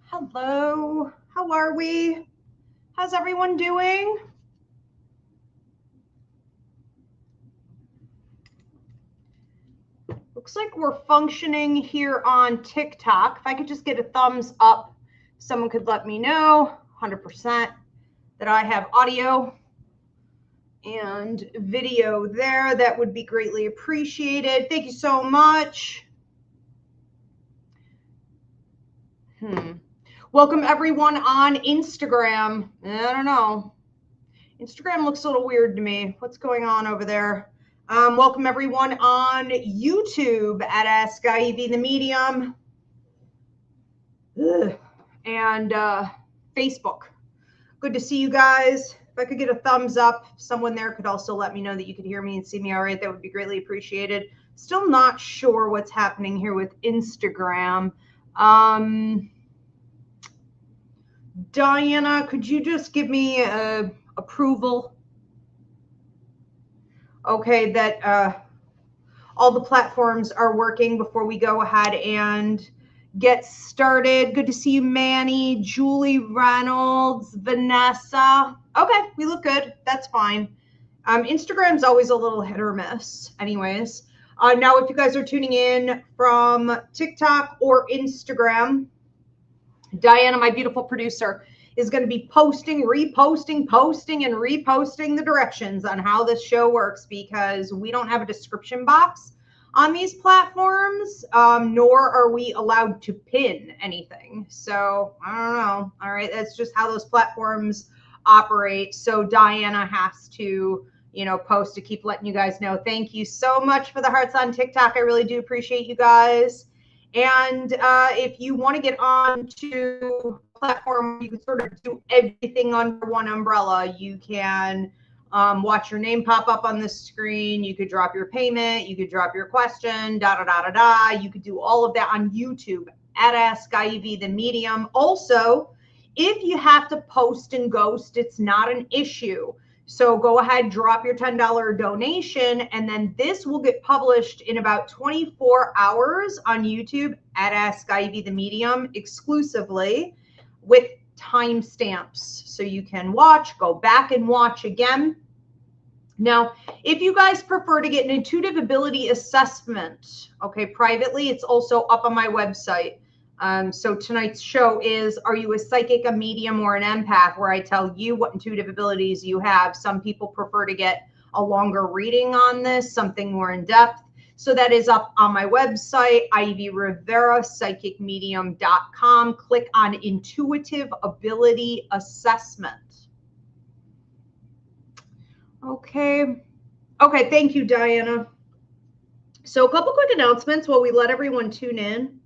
Hello, how are we? How's everyone doing? Looks like we're functioning here on TikTok. If I could just get a thumbs up, someone could let me know 100% that I have audio and video there. That would be greatly appreciated. Thank you so much. Welcome everyone on Instagram. I don't know. Instagram looks a little weird to me. What's going on over there? Welcome everyone on YouTube at Ask Ivy the Medium. And Facebook. Good to see you guys. If I could get a thumbs up, someone there could also let me know that you could hear me and see me all right. That would be greatly appreciated. Still not sure what's happening here with Instagram. Diana, could you just give me approval? Okay, that all the platforms are working before we go ahead and get started. Good to see you, Manny, Julie Reynolds, Vanessa. Okay, we look good. That's fine. Instagram's always a little hit or miss. Anyways, now if you guys are tuning in from TikTok or Instagram, Diana, my beautiful producer, is going to be posting, reposting, posting, and reposting the directions on how this show works, because we don't have a description box on these platforms, nor are we allowed to pin anything. So I don't know. All right, that's just how those platforms operate. So Diana has to, you know, post to keep letting you guys know. Thank you so much for the hearts on TikTok. I really do appreciate you guys. And if you want to get on to a platform, you can sort of do everything under one umbrella. You can watch your name pop up on the screen. You could drop your payment. You could drop your question, da-da-da-da-da. You could do all of that on YouTube at Ask Ivy the Medium. Also, if you have to post and ghost, it's not an issue. So go ahead, drop your $10 donation, and then this will get published in about 24 hours on YouTube at Ask Ivy the Medium exclusively with timestamps. So you can watch, go back and watch again. Now, if you guys prefer to get an intuitive ability assessment, okay, privately, it's also up on my website. So tonight's show is, are you a psychic, a medium, or an empath, where I tell you what intuitive abilities you have. Some people prefer to get a longer reading on this, something more in depth. So that is up on my website, Ivy Rivera Psychic Medium.com. Click on Intuitive Ability Assessment. Okay. Okay, thank you, Diana. So a couple quick announcements while we let everyone tune in.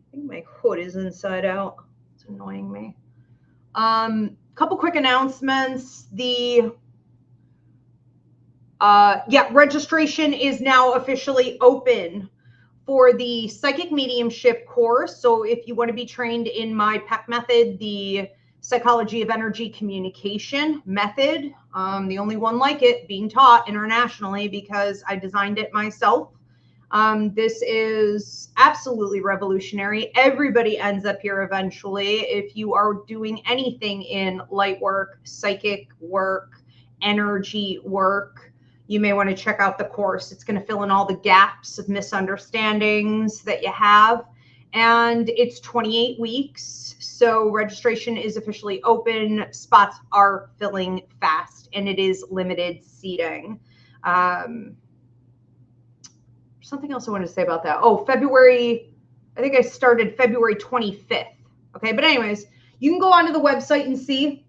I think my hood is inside out. It's annoying me. Couple quick announcements. Registration is now officially open for the Psychic Mediumship course. So if you want to be trained in my PEC method, the Psychology of Energy Communication method, the only one like it being taught internationally because I designed it myself. This is absolutely revolutionary. Everybody ends up here eventually. If you are doing anything in light work, psychic work, energy work, you may want to check out the course. It's going to fill in all the gaps of misunderstandings that you have. And it's 28 weeks. So registration is officially open. Spots are filling fast, and it is limited seating. Something else I wanted to say about that. Oh, February, I think I started February 25th. Okay, but anyways, you can go onto the website and see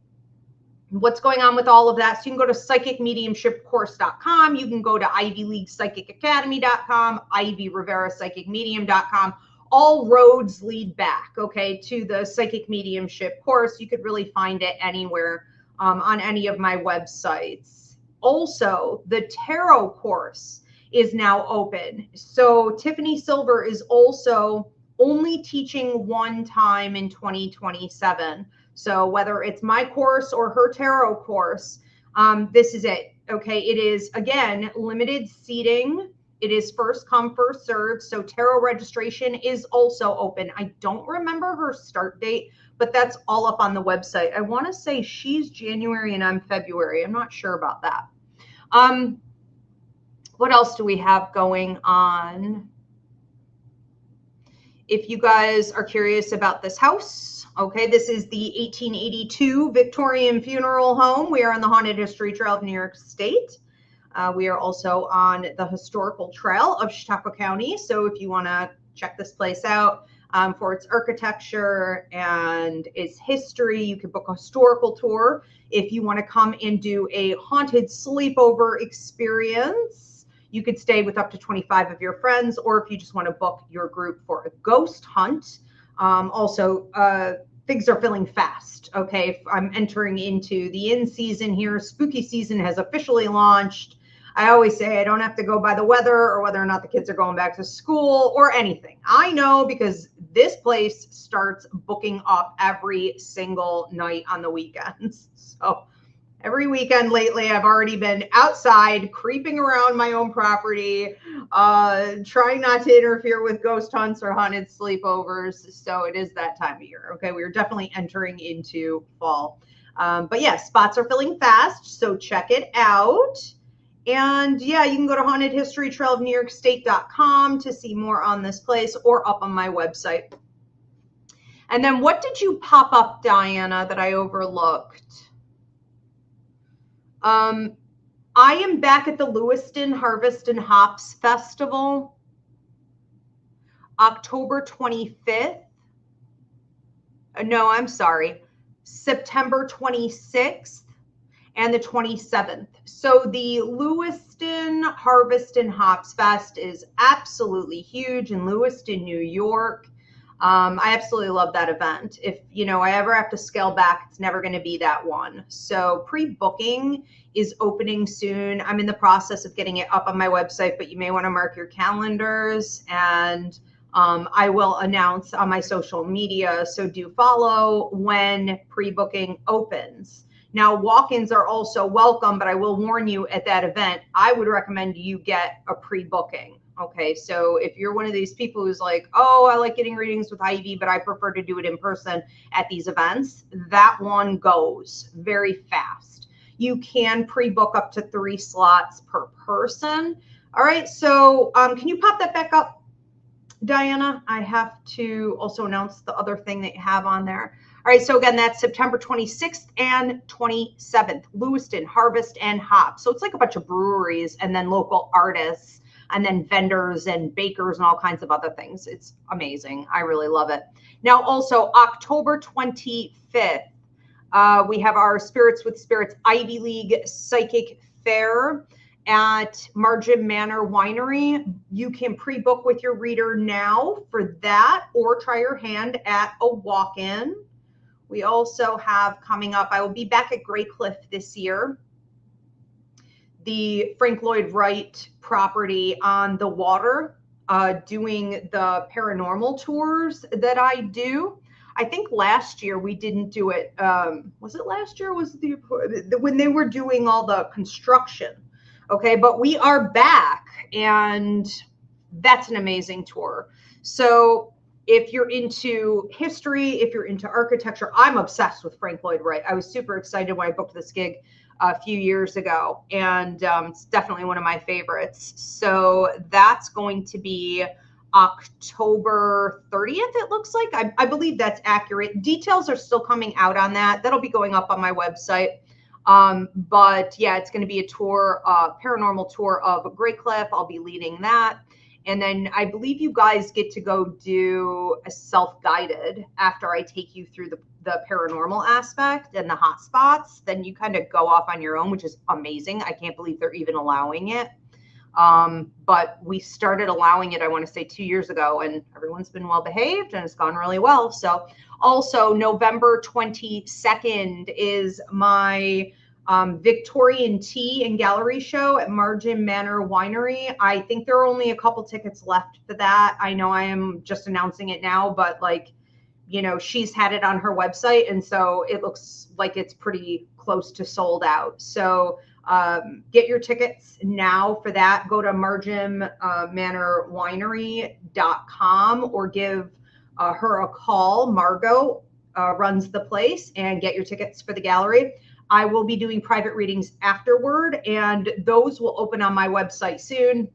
what's going on with all of that. So you can go to psychicmediumshipcourse.com. You can go to ivyleaguepsychicacademy.com, Ivy Rivera Psychic Medium.com. All roads lead back, okay, to the Psychic Mediumship course. You could really find it anywhere on any of my websites. Also, the tarot course is now open. So Tiffany Silver is also only teaching one time in 2027. So whether it's my course or her tarot course, this is it. Okay. It is, again, limited seating. It is first come, first serve. So tarot registration is also open. I don't remember her start date, but that's all up on the website. I want to say she's January and I'm February. I'm not sure about that. What else do we have going on? If you guys are curious about this house, okay, this is the 1882 Victorian funeral home. We are on the Haunted History Trail of New York State. We are also on the Historical Trail of Chautauqua County. So if you want to check this place out for its architecture and its history, you can book a historical tour. If you want to come and do a haunted sleepover experience, you could stay with up to 25 of your friends, or if you just want to book your group for a ghost hunt. Things are filling fast. Okay, I'm entering into the in season here. Spooky season has officially launched. I always say I don't have to go by the weather or whether or not the kids are going back to school or anything. I know because this place starts booking up every single night on the weekends. So every weekend lately, I've already been outside, creeping around my own property, trying not to interfere with ghost hunts or haunted sleepovers. So it is that time of year. Okay, we are definitely entering into fall. But yeah, spots are filling fast, so check it out. And yeah, you can go to hauntedhistorytrailofnewyorkstate.com to see more on this place or up on my website. And then what did you pop up, Diana, that I overlooked? I am back at the Lewiston Harvest and Hops Festival, October 25th. No, I'm sorry, September 26th and the 27th. So the Lewiston Harvest and Hops Fest is absolutely huge in Lewiston, New York. I absolutely love that event. If, I ever have to scale back, it's never going to be that one. So pre-booking is opening soon. I'm in the process of getting it up on my website, but you may want to mark your calendars, and I will announce on my social media. So do follow when pre-booking opens. Now, walk-ins are also welcome, but I will warn you at that event, I would recommend you get a pre-booking. Okay, so if you're one of these people who's like, oh, I like getting readings with Ivy, but I prefer to do it in person at these events, that one goes very fast. You can pre-book up to 3 slots per person. All right, so can you pop that back up, Diana? I have to also announce the other thing that you have on there. All right, so again, that's September 26th and 27th, Lewiston Harvest and Hops. So it's like a bunch of breweries and then local artists and then vendors and bakers and all kinds of other things. It's amazing. I really love it. Now, also October 25th, we have our Spirits with Spirits Ivy League Psychic Fair at Margin Manor Winery. You can pre-book with your reader now for that, or try your hand at a walk-in. We also have coming up, I will be back at Grey Cliff this year, the Frank Lloyd Wright property on the water, doing the paranormal tours that I do. I think last year we didn't do it. Was it last year? Was it when they were doing all the construction? Okay, but we are back, and that's an amazing tour. So if you're into history, if you're into architecture, I'm obsessed with Frank Lloyd Wright. I was super excited when I booked this gig a few years ago, and it's definitely one of my favorites. So that's going to be October 30th, it looks like. I believe that's accurate. Details are still coming out on that. That'll be going up on my website. But yeah, it's going to be a tour, paranormal tour of Grey Cliff. I'll be leading that. And then I believe you guys get to go do a self-guided after I take you through the paranormal aspect and the hot spots. Then you kind of go off on your own, which is amazing. I can't believe they're even allowing it. But we started allowing it, I want to say 2 years ago, and everyone's been well behaved and it's gone really well. So also November 22nd is my Victorian Tea and Gallery Show at Margin Manor Winery. I think there are only a couple tickets left for that. I know I am just announcing it now, but like, you know, she's had it on her website, and so it looks like it's pretty close to sold out. So get your tickets now for that. Go to marginmanorwinery.com or give her a call. Margot runs the place, and get your tickets for the gallery. I will be doing private readings afterward, and those will open on my website soon.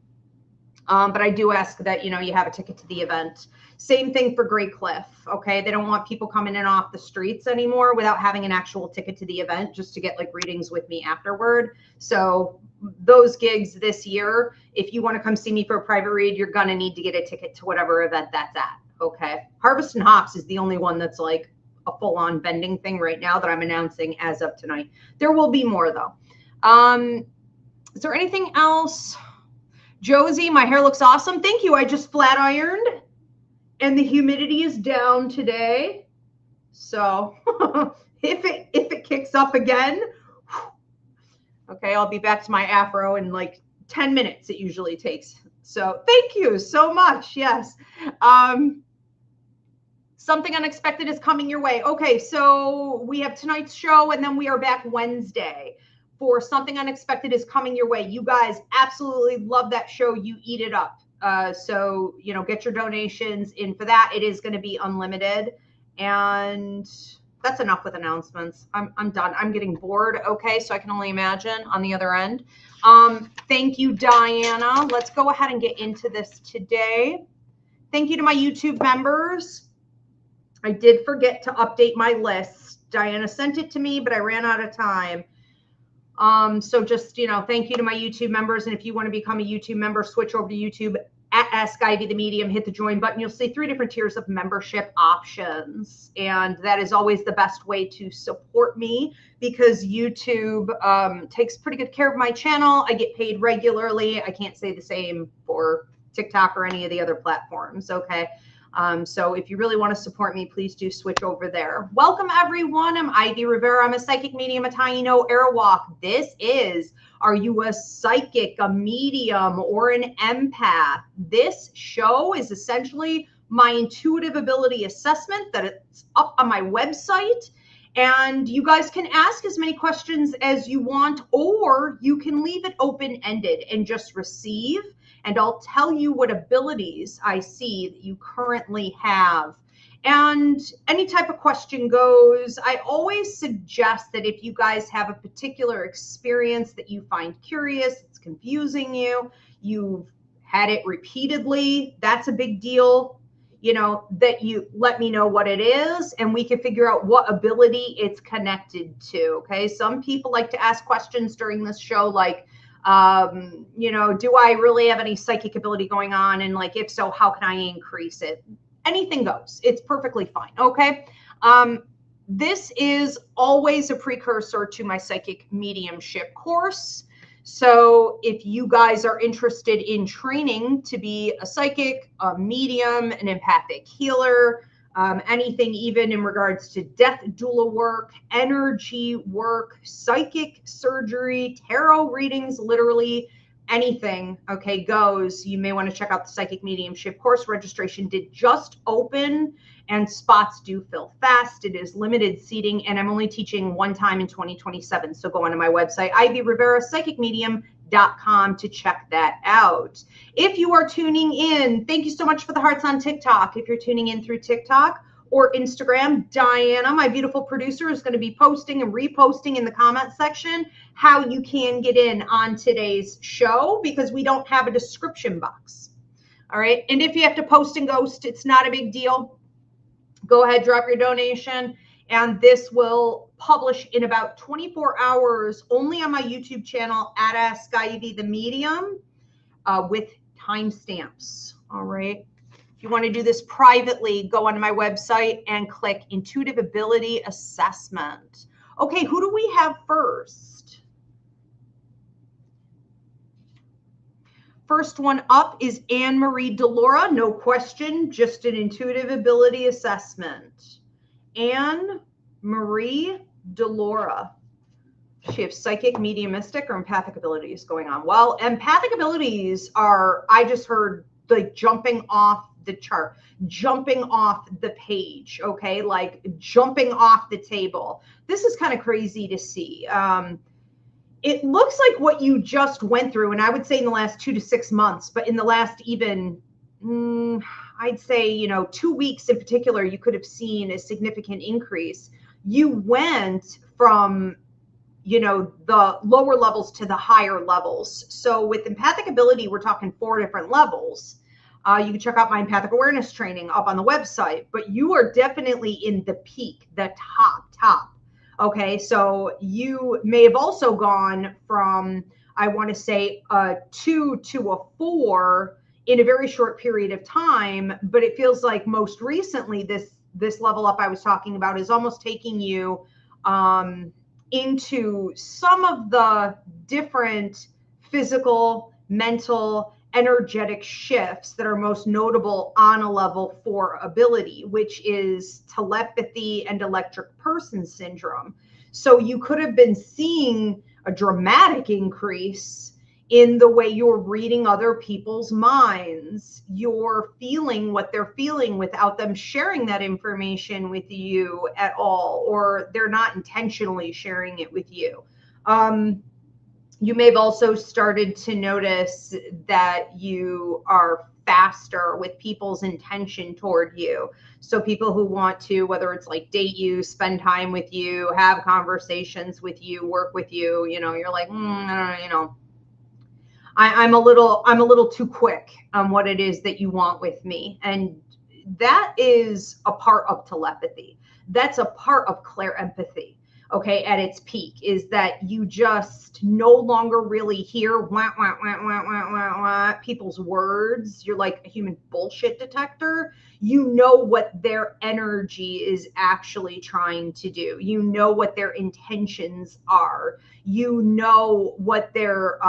But I do ask that, you know, you have a ticket to the event. Same thing for Great Cliff. Okay. They don't want people coming in off the streets anymore without having an actual ticket to the event just to get like readings with me afterward. So those gigs this year, if you want to come see me for a private read, you're going to need to get a ticket to whatever event that's at. Okay. Harvest and Hops is the only one that's like a full-on vending thing right now that I'm announcing as of tonight. There will be more though. Is there anything else? Josie, my hair looks awesome. Thank you. I just flat ironed and the humidity is down today. So if it kicks up again, okay, I'll be back to my afro in like 10 minutes. It usually takes. So thank you so much. Yes. Something unexpected is coming your way. Okay, so we have tonight's show, and then we are back Wednesday for Something Unexpected is Coming Your Way. You guys absolutely love that show. You eat it up. So, you know, get your donations in for that. It is going to be unlimited. And that's enough with announcements. I'm done. I'm getting bored. Okay, so I can only imagine on the other end. Thank you, Diana. Let's go ahead and get into this today. Thank you to my YouTube members. I did forget to update my list. Diana sent it to me, but I ran out of time. So just, you know, thank you to my YouTube members. And if you want to become a YouTube member, switch over to YouTube at Ask Ivy the Medium, hit the join button. You'll see 3 different tiers of membership options. And that is always the best way to support me because YouTube takes pretty good care of my channel. I get paid regularly. I can't say the same for TikTok or any of the other platforms. Okay. So if you really want to support me, please do switch over there. Welcome, everyone. I'm Ivy Rivera. I'm a psychic medium, a Taino Airwalk. This is, are you a psychic, a medium, or an empath? This show is essentially my intuitive ability assessment that it's up on my website. And you guys can ask as many questions as you want, or you can leave it open-ended and just receive. And I'll tell you what abilities I see that you currently have. And any type of question goes. I always suggest that if you guys have a particular experience that you find curious, it's confusing you, you've had it repeatedly, that's a big deal, you know, that you let me know what it is and we can figure out what ability it's connected to. Okay. Some people like to ask questions during this show like, you know, do I really have any psychic ability going on? And like, if so, how can I increase it? Anything goes. It's perfectly fine. Okay. This is always a precursor to my psychic mediumship course. So if you guys are interested in training to be a psychic, a medium, an empathic healer, anything even in regards to death doula work, energy work, psychic surgery, tarot readings, literally anything, okay, goes. You may want to check out the psychic mediumship course. Registration did just open and spots do fill fast. It is limited seating and I'm only teaching one time in 2027. So go onto my website, Ivy Rivera Psychic Medium.com to check that out. If you are tuning in, thank you so much for the hearts on TikTok. If you're tuning in through TikTok or Instagram, Diana, my beautiful producer, is going to be posting and reposting in the comment section how you can get in on today's show because we don't have a description box. All right. And if you have to post and ghost, it's not a big deal. Go ahead, drop your donation. And this will publish in about 24 hours only on my YouTube channel at Ask Ivy the Medium with timestamps. All right. If you want to do this privately, go onto my website and click Intuitive Ability Assessment. Okay, who do we have first? First one up is Anne-Marie Delora. No question, just an intuitive ability assessment. Anne-Marie Delora. She have psychic, mediumistic, or empathic abilities going on? Well, empathic abilities are, I just heard, like jumping off the chart, jumping off the page, okay? Like jumping off the table. This is kind of crazy to see. It looks like what you just went through, and I would say in the last 2 to 6 months, but in the last even, I'd say, 2 weeks in particular, you could have seen a significant increase. You went from, the lower levels to the higher levels. So with empathic ability, we're talking 4 different levels. You can check out my empathic awareness training up on the website, but you are definitely in the peak, the top. Okay, so you may have also gone from, I want to say, a 2 to a 4 in a very short period of time, but it feels like most recently this level up I was talking about is almost taking you into some of the different physical, mental, energetic shifts that are most notable on a level 4 ability, which is telepathy and electric person syndrome. So you could have been seeing a dramatic increase in the way you're reading other people's minds. You're feeling what they're feeling without them sharing that information with you at all, or they're not intentionally sharing it with you. You may have also started to notice that you are faster with people's intention toward you. So people who want to, whether it's like date you, spend time with you, have conversations with you, work with you, you're like, I'm a little too quick on what it is that you want with me. And that is a part of telepathy. That's a part of clairempathy. Okay, at its peak, is that you just no longer really hear wah, wah, wah, wah, wah, wah, wah, people's words. You're like a human bullshit detector. You know what their energy is actually trying to do. You know what their intentions are. You know what their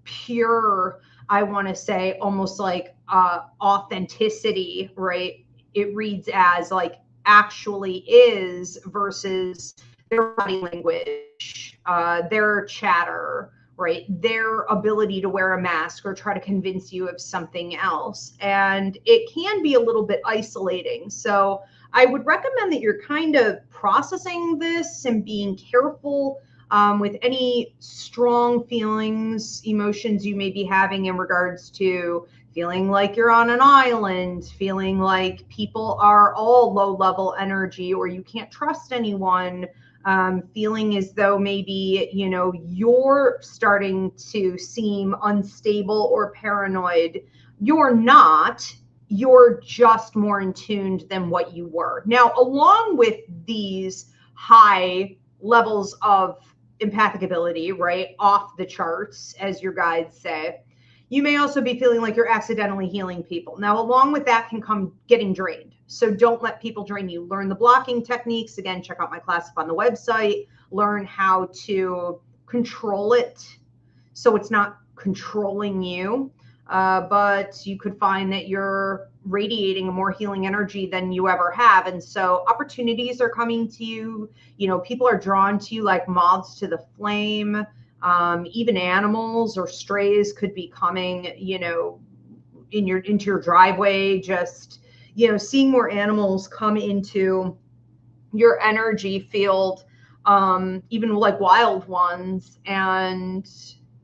pure, I want to say, almost like authenticity, right? It reads as like actually is versus their body language, their chatter, right? Their ability to wear a mask or try to convince you of something else. And it can be a little bit isolating. So I would recommend that you're kind of processing this and being careful with any strong feelings, emotions you may be having in regards to feeling like you're on an island, feeling like people are all low level energy or you can't trust anyone, feeling as though maybe, you're starting to seem unstable or paranoid. You're not. You're just more in tune than what you were. Now, along with these high levels of empathic ability, right, off the charts, as your guides say, you may also be feeling like you're accidentally healing people. Now, along with that can come getting drained. So don't let people drain you. Learn the blocking techniques. Again, check out my class up on the website. Learn how to control it so it's not controlling you. But you could find that you're radiating a more healing energy than you ever have. And so opportunities are coming to you. People are drawn to you like moths to the flame. Even animals or strays could be coming, into your driveway. Just, seeing more animals come into your energy field, even like wild ones, and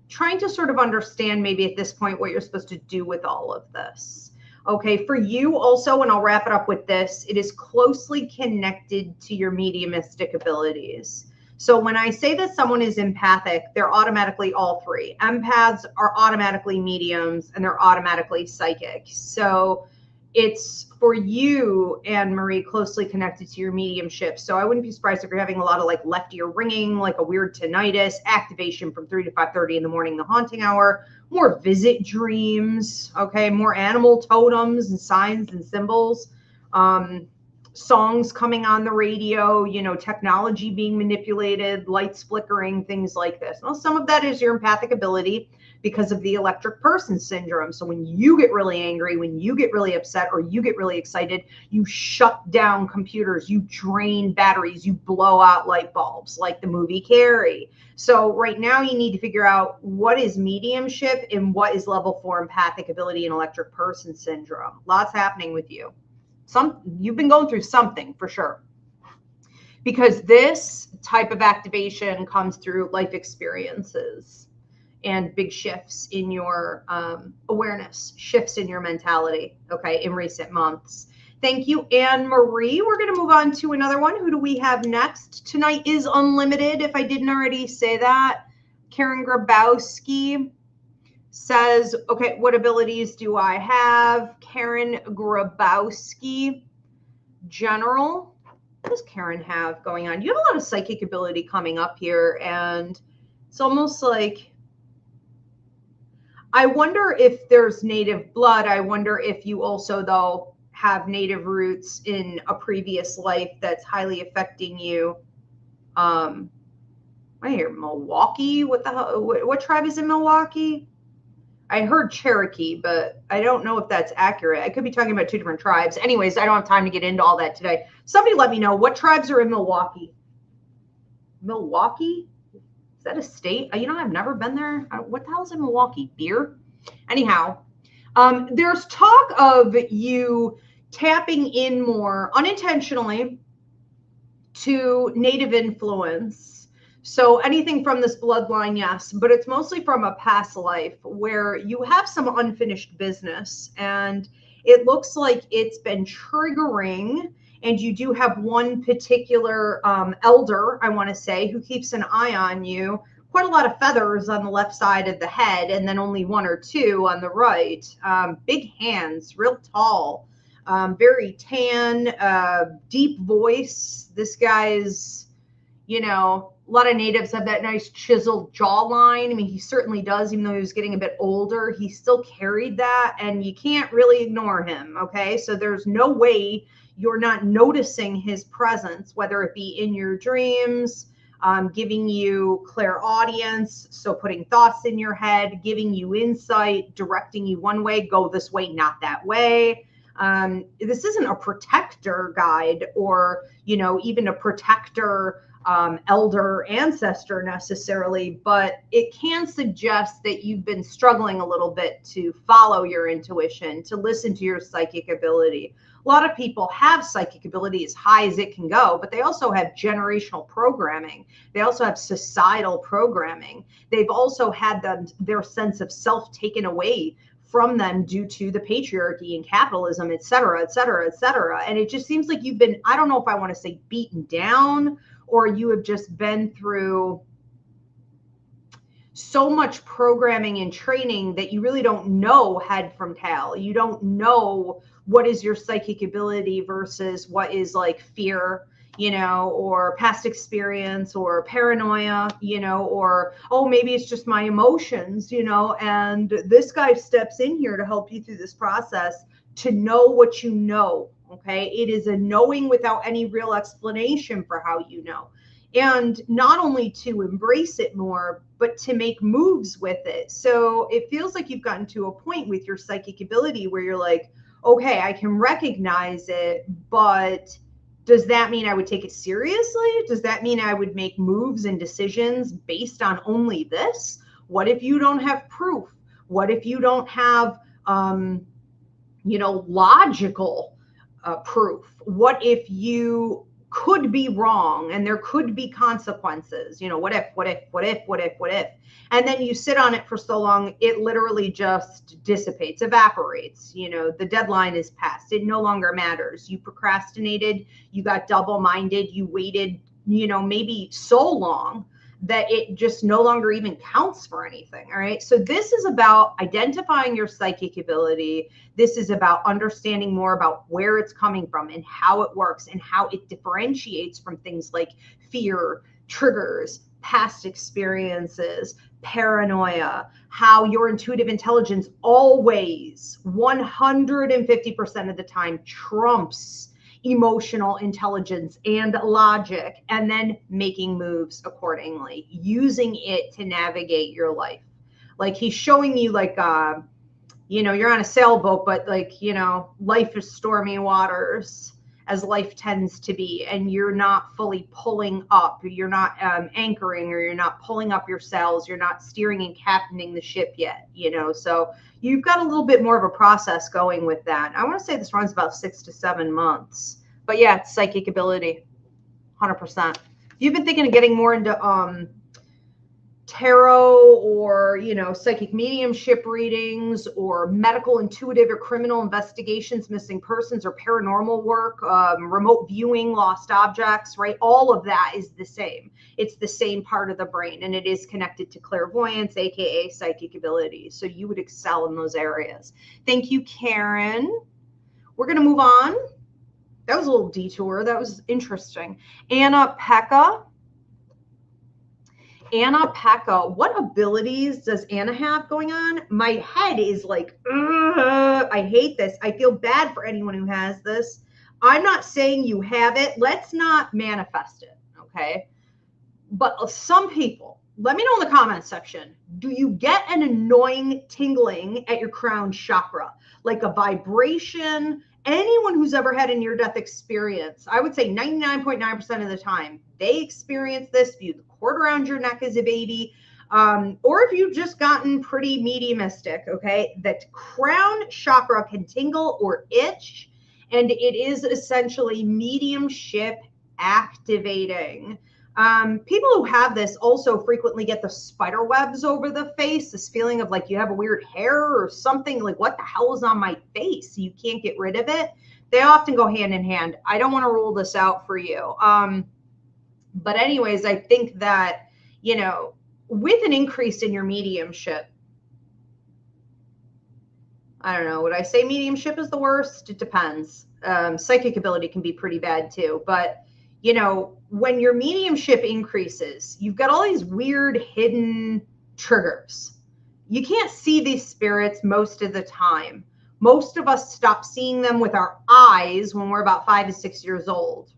trying to sort of understand maybe at this point what you're supposed to do with all of this. Okay, for you also, and I'll wrap it up with this, it is closely connected to your mediumistic abilities. So when I say that someone is empathic, they're automatically all three. Empaths are automatically mediums and they're automatically psychic. So it's for you, Anne-Marie, closely connected to your mediumship. So I wouldn't be surprised if you're having a lot of like left ear ringing, like a weird tinnitus, activation from 3 to 5:30 in the morning, the haunting hour, more visit dreams, okay, more animal totems and signs and symbols. songs coming on the radio, you know, technology being manipulated, lights flickering, things like this. Well, some of that is your empathic ability because of the electric person syndrome. So when you get really angry, when you get really upset, or you get really excited, you shut down computers, you drain batteries, you blow out light bulbs, like the movie Carrie. So right now you need to figure out what is mediumship and what is level 4 empathic ability and electric person syndrome. Lots happening with you. You've been going through something for sure, because this type of activation comes through life experiences and big shifts in your awareness, shifts in your mentality, okay, in recent months. Thank you, Anne Marie. We're going to move on to another one. Who do we have next? Tonight is unlimited, if I didn't already say that. Karen Grabowski says, okay, what abilities do I have? Karen Grabowski, general. What does Karen have going on? You have a lot of psychic ability coming up here, and it's almost like, I wonder if there's native blood. I wonder if you also, though, have native roots in a previous life that's highly affecting you. I hear Milwaukee. What the hell? What tribe is in Milwaukee? I heard Cherokee, but I don't know if that's accurate. I could be talking about two different tribes. Anyways, I don't have time to get into all that today. Somebody let me know what tribes are in Milwaukee. Milwaukee? Is that a state? You know, I've never been there. What the hell is in Milwaukee? Beer? Anyhow, there's talk of you tapping in more unintentionally to native influence. So anything from this bloodline, yes, but it's mostly from a past life where you have some unfinished business, and it looks like it's been triggering. And you do have one particular elder, I want to say, who keeps an eye on you. Quite a lot of feathers on the left side of the head, and then only one or two on the right. Big hands, real tall, very tan, deep voice. This guy's, you know, a lot of natives have that nice chiseled jawline. I mean, he certainly does, even though he was getting a bit older, he still carried that, and you can't really ignore him, okay? So there's no way you're not noticing his presence, whether it be in your dreams, giving you clairaudience, so putting thoughts in your head, giving you insight, directing you one way, go this way, not that way. This isn't a protector guide, or, you know, even a protector elder ancestor necessarily, but it can suggest that you've been struggling a little bit to follow your intuition, to listen to your psychic ability. A lot of people have psychic ability as high as it can go, but they also have generational programming. They also have societal programming. They've also had their sense of self taken away from them due to the patriarchy and capitalism, et cetera, et cetera, et cetera. And it just seems like you've been, I don't know if I want to say beaten down, or you have just been through so much programming and training that you really don't know head from tail. You don't know what is your psychic ability versus what is like fear, you know, or past experience, or paranoia, you know, or, oh, maybe it's just my emotions, you know. And this guy steps in here to help you through this process to know what you know. Okay. It is a knowing without any real explanation for how you know. And not only to embrace it more, but to make moves with it. So it feels like you've gotten to a point with your psychic ability where you're like, okay, I can recognize it, but does that mean I would take it seriously? Does that mean I would make moves and decisions based on only this? What if you don't have proof? What if you don't have, you know, logical proof? What if you could be wrong and there could be consequences? You know, what if? And then you sit on it for so long, it literally just dissipates, evaporates. You know, the deadline is passed. It no longer matters. You procrastinated, you got double-minded, you waited, you know, maybe so long that it just no longer even counts for anything. All right. So this is about identifying your psychic ability. This is about understanding more about where it's coming from and how it works and how it differentiates from things like fear, triggers, past experiences, paranoia, how your intuitive intelligence always 150% of the time trumps emotional intelligence and logic, and then making moves accordingly, using it to navigate your life. Like he's showing you like, you know, you're on a sailboat, but like, you know, life is stormy waters, as life tends to be, and you're not fully pulling up, you're not anchoring, or you're not pulling up your sails, you're not steering and captaining the ship yet, you know. So you've got a little bit more of a process going with that. I want to say this runs about 6 to 7 months, but yeah, it's psychic ability, 100%. You've been thinking of getting more into tarot, or, you know, psychic mediumship readings, or medical, intuitive, or criminal investigations, missing persons, or paranormal work, remote viewing, lost objects, right? All of that is the same. It's the same part of the brain, and it is connected to clairvoyance, aka psychic abilities. So you would excel in those areas. Thank you, Karen. We're going to move on. That was a little detour. That was interesting. Anna Pekka. Anna Pekka, what abilities does Anna have going on? My head is like, I hate this. I feel bad for anyone who has this. I'm not saying you have it. Let's not manifest it, okay? But some people, let me know in the comment section, do you get an annoying tingling at your crown chakra? Like a vibration? Anyone who's ever had a near-death experience, I would say 99.9% of the time, they experience this. If you cord around your neck as a baby, or if you've just gotten pretty mediumistic, okay, that crown chakra can tingle or itch, and it is essentially mediumship activating. People who have this also frequently get the spider webs over the face, this feeling of like you have a weird hair or something, like what the hell is on my face? You can't get rid of it. They often go hand in hand. I don't want to rule this out for you. But anyways, I think that, you know, with an increase in your mediumship, I don't know, would I say mediumship is the worst? It depends. Psychic ability can be pretty bad too, but you know, when your mediumship increases, you've got all these weird hidden triggers. You can't see these spirits most of the time. Most of us stop seeing them with our eyes when we're about 5 to 6 years old.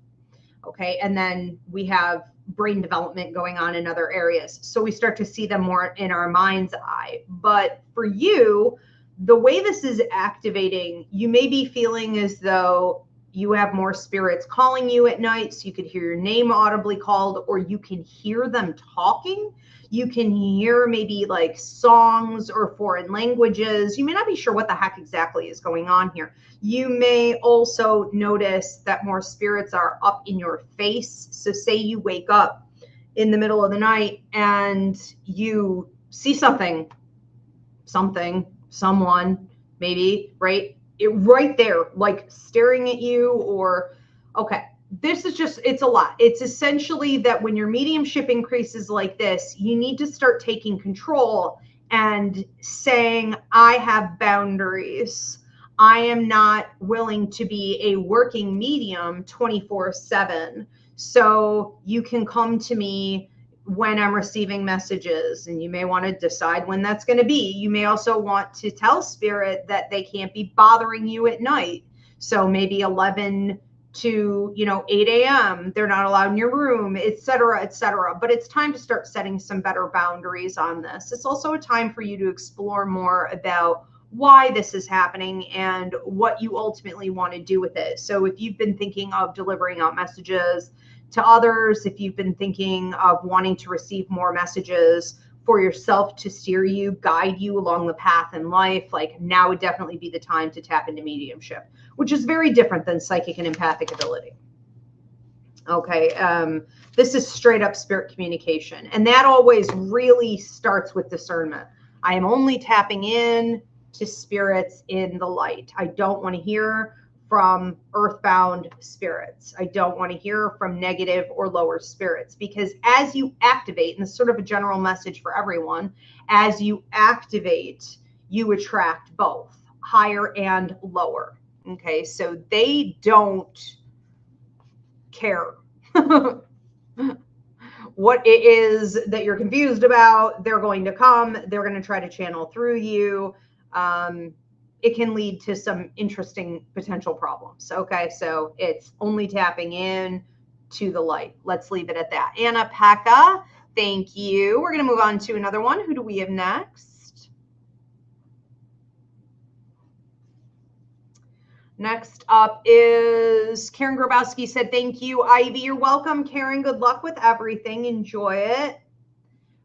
Okay. And then we have brain development going on in other areas. So we start to see them more in our mind's eye. But for you, the way this is activating, you may be feeling as though you have more spirits calling you at night, so you could hear your name audibly called, or you can hear them talking. You can hear maybe like songs or foreign languages. You may not be sure what the heck exactly is going on here. You may also notice that more spirits are up in your face. So say you wake up in the middle of the night and you see something, someone, maybe, right? Right there, like staring at you, or, okay, this is just, it's a lot. It's essentially that when your mediumship increases like this, you need to start taking control and saying, I have boundaries. I am not willing to be a working medium 24/7. So you can come to me when I'm receiving messages, and you may want to decide when that's going to be. You may also want to tell spirit that they can't be bothering you at night. So maybe 11 to, you know, 8 a.m. they're not allowed in your room, etc., etc. But it's time to start setting some better boundaries on this. It's also a time for you to explore more about why this is happening and what you ultimately want to do with it. So if you've been thinking of delivering out messages to others, if you've been thinking of wanting to receive more messages for yourself to steer you, guide you along the path in life, like now would definitely be the time to tap into mediumship, which is very different than psychic and empathic ability. Okay, this is straight up spirit communication, and that always really starts with discernment. I am only tapping in to spirits in the light. I don't want to hear from earthbound spirits. I don't want to hear from negative or lower spirits, because as you activate, and this is sort of a general message for everyone, as you activate, you attract both higher and lower. Okay, so they don't care what it is that you're confused about. They're going to come, they're going to try to channel through you. it can lead to some interesting potential problems. Okay, so it's only tapping in to the light. Let's leave it at that. Anna Pekka, thank you. We're going to move on to another one. Who do we have next? Next up is Karen Grabowski said, thank you, Ivy. You're welcome, Karen. Good luck with everything. Enjoy it.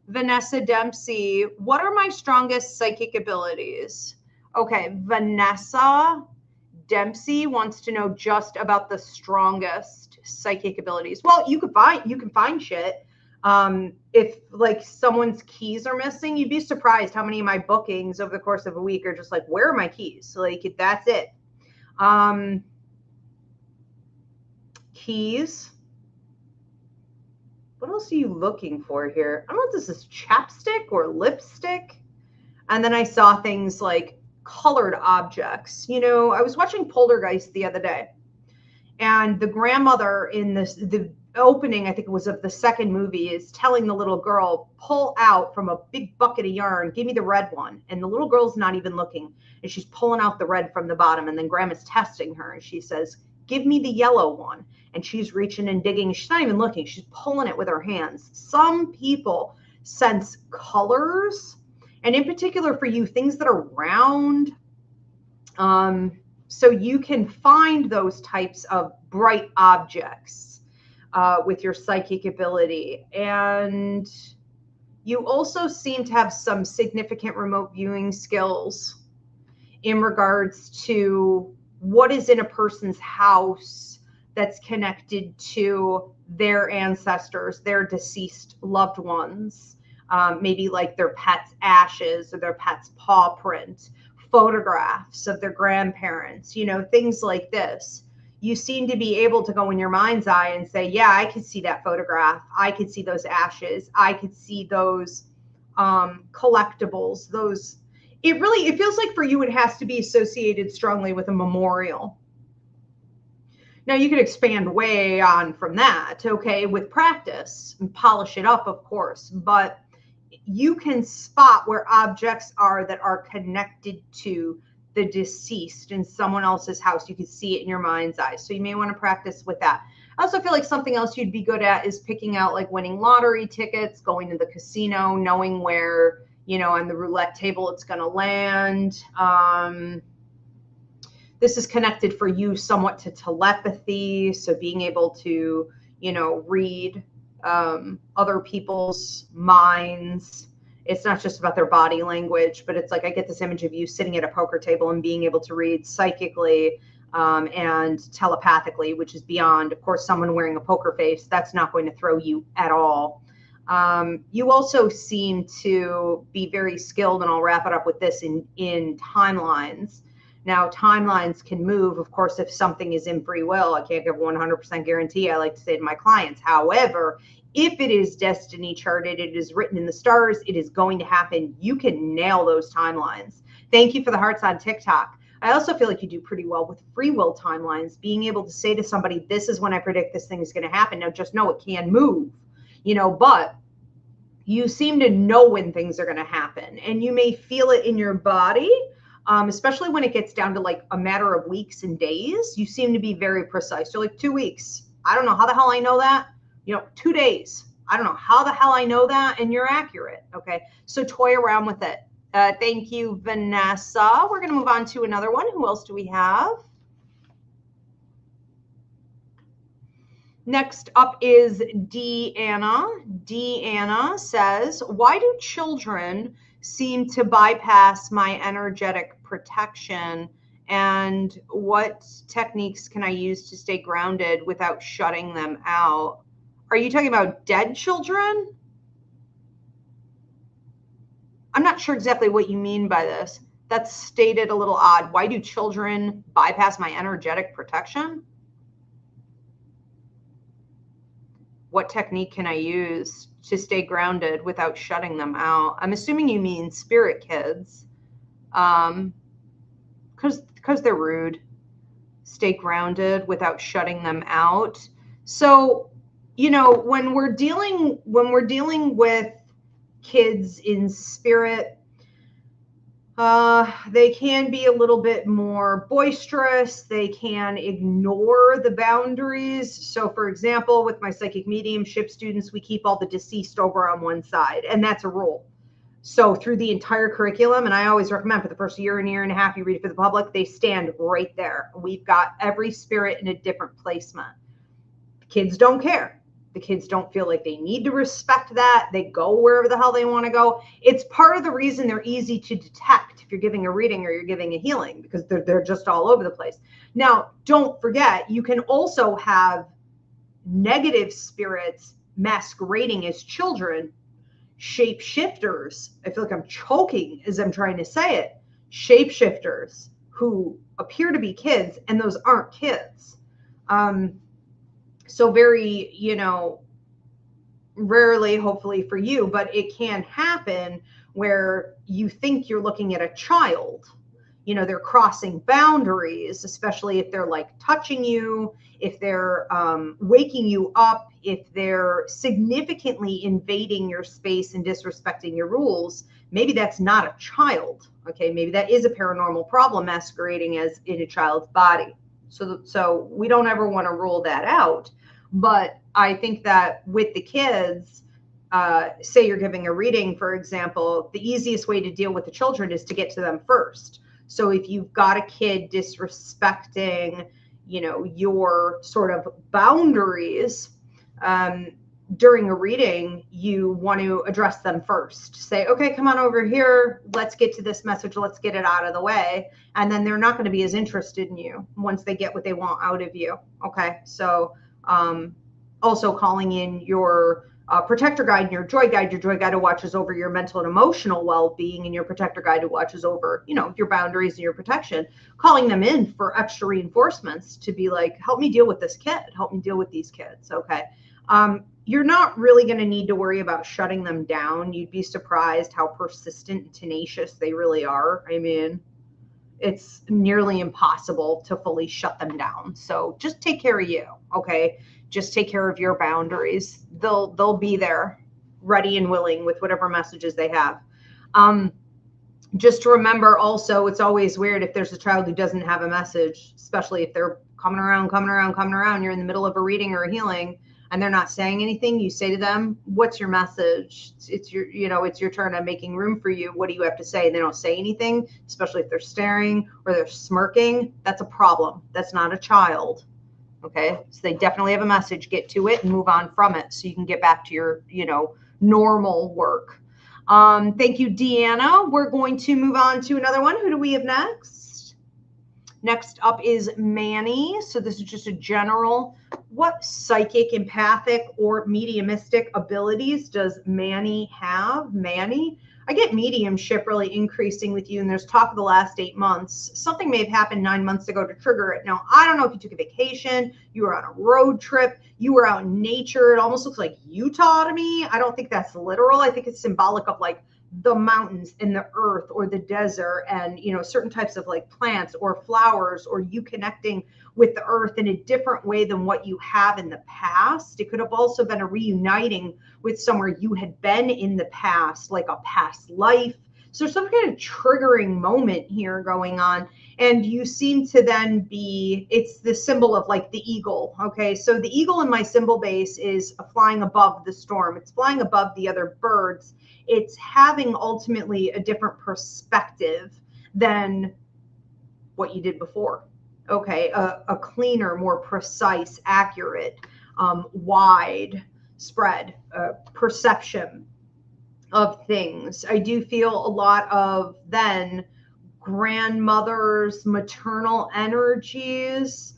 Vanessa Dempsey, what are my strongest psychic abilities? Okay, Vanessa Dempsey wants to know just about the strongest psychic abilities. Well, you can find shit. If like someone's keys are missing, you'd be surprised how many of my bookings over the course of a week are just like, where are my keys? Like, that's it. Keys. What else are you looking for here? I don't know if this is chapstick or lipstick. And then I saw things like colored objects. You know, I was watching Poltergeist the other day, and the grandmother in the opening, I think it was of the second movie, is telling the little girl, pull out from a big bucket of yarn, give me the red one. And the little girl's not even looking, and she's pulling out the red from the bottom, and then grandma's testing her, and she says, give me the yellow one. And she's reaching and digging. She's not even looking. She's pulling it with her hands. Some people sense colors, and in particular for you, things that are round. So you can find those types of bright objects with your psychic ability. And you also seem to have some significant remote viewing skills in regards to what is in a person's house that's connected to their ancestors, their deceased loved ones, maybe like their pet's ashes or their pet's paw print, photographs of their grandparents, you know, things like this. You seem to be able to go in your mind's eye and say, yeah, I could see that photograph. I could see those ashes. I could see those collectibles, those. It feels like for you, it has to be associated strongly with a memorial. Now, you could expand way on from that, okay, with practice and polish it up, of course, but you can spot where objects are that are connected to the deceased in someone else's house. You can see it in your mind's eye. So you may want to practice with that. I also feel like something else you'd be good at is picking out like winning lottery tickets, going to the casino, knowing where, you know, on the roulette table it's going to land. This is connected for you somewhat to telepathy. So being able to, you know, read other people's minds. It's not just about their body language, but it's like, I get this image of you sitting at a poker table and being able to read psychically and telepathically, which is beyond, of course, someone wearing a poker face. That's not going to throw you at all. You also seem to be very skilled, and I'll wrap it up with this, in timelines. Now, timelines can move, of course, if something is in free will. I can't give 100% guarantee. I like to say to my clients, however, if it is destiny charted, it is written in the stars, it is going to happen. You can nail those timelines. Thank you for the hearts on TikTok. I also feel like you do pretty well with free will timelines, being able to say to somebody, this is when I predict this thing is going to happen. Now, just know it can move, you know, but you seem to know when things are going to happen, and you may feel it in your body. Especially when it gets down to like a matter of weeks and days, you seem to be very precise. You're like 2 weeks. I don't know how the hell I know that. You know, 2 days. I don't know how the hell I know that. And you're accurate. Okay. So toy around with it. Thank you, Vanessa. We're going to move on to another one. Who else do we have? Next up is Deanna. Deanna says, why do children seem to bypass my energetic protection, and what techniques can I use to stay grounded without shutting them out? Are you talking about dead children? I'm not sure exactly what you mean by this. That's stated a little odd. Why do children bypass my energetic protection? What technique can I use to stay grounded without shutting them out? I'm assuming you mean spirit kids, because they're rude. Stay grounded without shutting them out. So, you know, when we're dealing with kids in spirit, They can be a little bit more boisterous. They can ignore the boundaries. So, for example, with my psychic mediumship students, we keep all the deceased over on one side, and that's a rule. So through the entire curriculum, and I always recommend for the first year and a half, you read it for the public, they stand right there. We've got every spirit in a different placement. Kids don't care. The kids don't feel like they need to respect that. They go wherever the hell they want to go. It's part of the reason they're easy to detect if you're giving a reading or you're giving a healing, because they're just all over the place. Now, don't forget, you can also have negative spirits masquerading as children, shapeshifters. I feel like I'm choking as I'm trying to say it. Shapeshifters who appear to be kids, and those aren't kids. So very, rarely, hopefully for you, but it can happen where you think you're looking at a child. They're crossing boundaries, especially if they're like touching you, if they're waking you up, if they're significantly invading your space and disrespecting your rules. Maybe that's not a child. Okay, maybe that is a paranormal problem masquerading as in a child's body. So we don't ever want to rule that out. But I think that with the kids, say you're giving a reading, for example, the easiest way to deal with the children is to get to them first. So if you've got a kid disrespecting, your sort of boundaries during a reading, you want to address them first. Say, okay, come on over here. Let's get to this message. Let's get it out of the way. And then they're not going to be as interested in you once they get what they want out of you. Okay. So also calling in your protector guide and your joy guide who watches over your mental and emotional well-being, and your protector guide who watches over, your boundaries and your protection, calling them in for extra reinforcements to be like, help me deal with this kid, help me deal with these kids. Okay. You're not really going to need to worry about shutting them down. You'd be surprised how persistent and tenacious they really are. I mean, it's nearly impossible to fully shut them down. So just take care of you. Okay. Just take care of your boundaries. They'll be there ready and willing with whatever messages they have. Just to remember also, it's always weird if there's a child who doesn't have a message, especially if they're coming around, you're in the middle of a reading or a healing and they're not saying anything. You say to them, what's your message? It's your turn. I'm making room for you. What do you have to say? And they don't say anything, especially if they're staring or they're smirking. That's a problem. That's not a child. Okay. So they definitely have a message. Get to it and move on from it so you can get back to your, normal work. Thank you, Deanna. We're going to move on to another one. Who do we have next? Next up is Manny. So this is just a general, what psychic, empathic, or mediumistic abilities does Manny have? Manny? I get mediumship really increasing with you, and there's talk of the last 8 months. Something may have happened 9 months ago to trigger it. Now, I don't know if you took a vacation, you were on a road trip, you were out in nature. It almost looks like Utah to me. I don't think that's literal. I think it's symbolic of like the mountains and the earth or the desert and, certain types of like plants or flowers, or you connecting with the earth in a different way than what you have in the past. It could have also been a reuniting with somewhere you had been in the past, like a past life. So some kind of triggering moment here going on. And you seem to then be, it's the symbol of like the eagle. Okay. So the eagle in my symbol base is flying above the storm. It's flying above the other birds. It's having ultimately a different perspective than what you did before. Okay. A cleaner, more precise, accurate, wide spread perception of things. I do feel a lot of then grandmothers, maternal energies,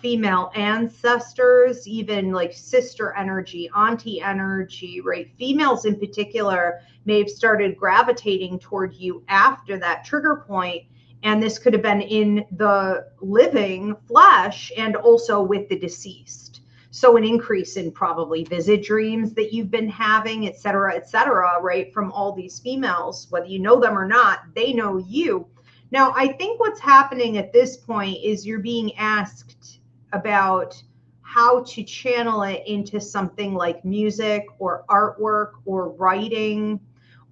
female ancestors, even like sister energy, auntie energy, right? Females in particular may have started gravitating toward you after that trigger point. And this could have been in the living flesh and also with the deceased. So an increase in probably vivid dreams that you've been having, et cetera, right? From all these females, whether you know them or not, they know you. Now, I think what's happening at this point is you're being asked about how to channel it into something like music or artwork or writing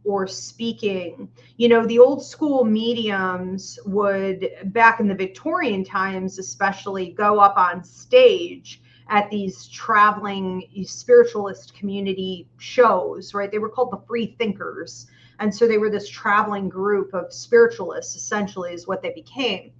or speaking. You know, the old school mediums would, back in the Victorian times especially, go up on stage at these traveling spiritualist community shows, right? They were called the free thinkers. And so they were this traveling group of spiritualists, essentially, is what they became.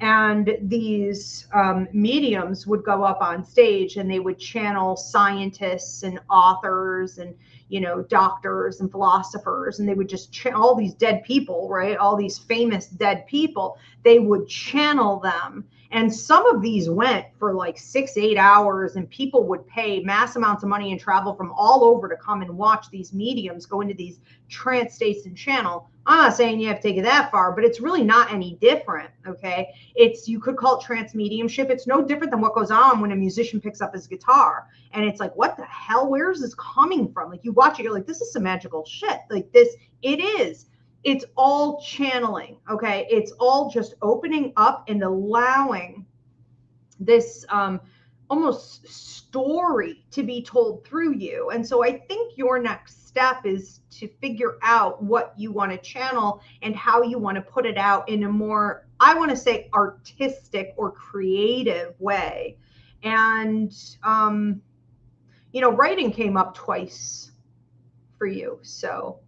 And these mediums would go up on stage and they would channel scientists and authors and, you know, doctors and philosophers, and they would just all these dead people, right? All these famous dead people, they would channel them. And some of these went for like 6-8 hours, and people would pay mass amounts of money and travel from all over to come and watch these mediums go into these trance states and channel. I'm not saying you have to take it that far, but it's really not any different, okay? You could call it trance mediumship. It's no different than what goes on when a musician picks up his guitar. And it's like, what the hell? Where is this coming from? Like, you watch it, you're like, this is some magical shit. Like this, it is. It's all channeling, okay? It's all just opening up and allowing this almost story to be told through you. And so I think your next step is to figure out what you want to channel and how you want to put it out in a more, I want to say, artistic or creative way. And, you know, writing came up twice for you. So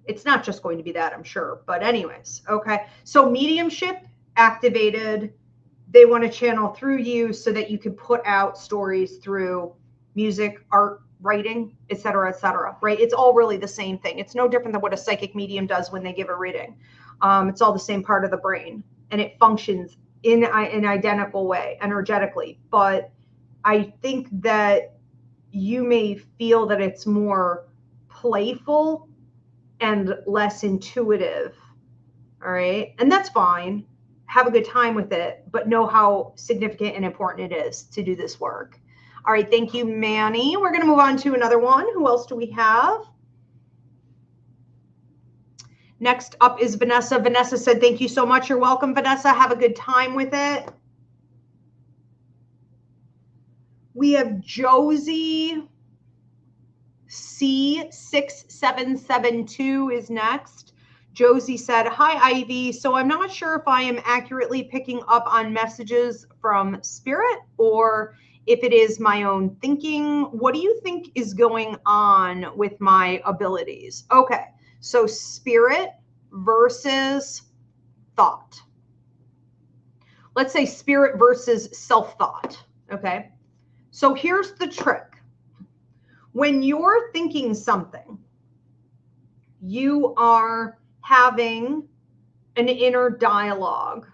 it's not just going to be that, I'm sure. But anyways, okay. So mediumship activated. They want to channel through you so that you can put out stories through music, art, writing, et cetera, right? It's all really the same thing. It's no different than what a psychic medium does when they give a reading. It's all the same part of the brain, and it functions in an identical way energetically. But I think that you may feel that it's more playful and less intuitive. All right. And that's fine. Have a good time with it, but know how significant and important it is to do this work. All right. Thank you, Manny. We're going to move on to another one. Who else do we have? Next up is Vanessa. Vanessa said, thank you so much. You're welcome, Vanessa. Have a good time with it. We have Josie C6772 is next. Josie said, hi, Ivy. So I'm not sure if I am accurately picking up on messages from spirit or if it is my own thinking. What do you think is going on with my abilities? Okay, so spirit versus thought. Let's say spirit versus self-thought, okay? So here's the trick. When you're thinking something, you are having an inner dialogue.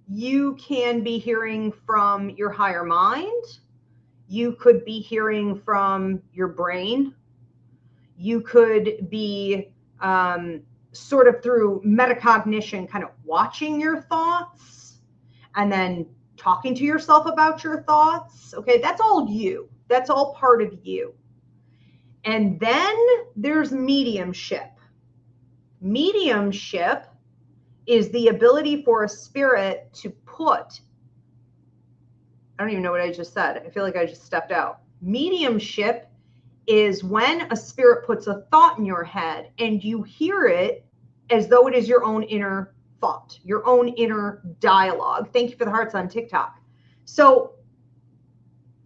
You can be hearing from your higher mind. You could be hearing from your brain. You could be sort of through metacognition, kind of watching your thoughts and then talking to yourself about your thoughts. Okay, that's all you. That's all part of you. And then there's mediumship. Mediumship is the ability for a spirit to put, I don't even know what I just said. I feel like I just stepped out. Mediumship is when a spirit puts a thought in your head and you hear it as though it is your own inner thought, your own inner dialogue. Thank you for the hearts on TikTok. So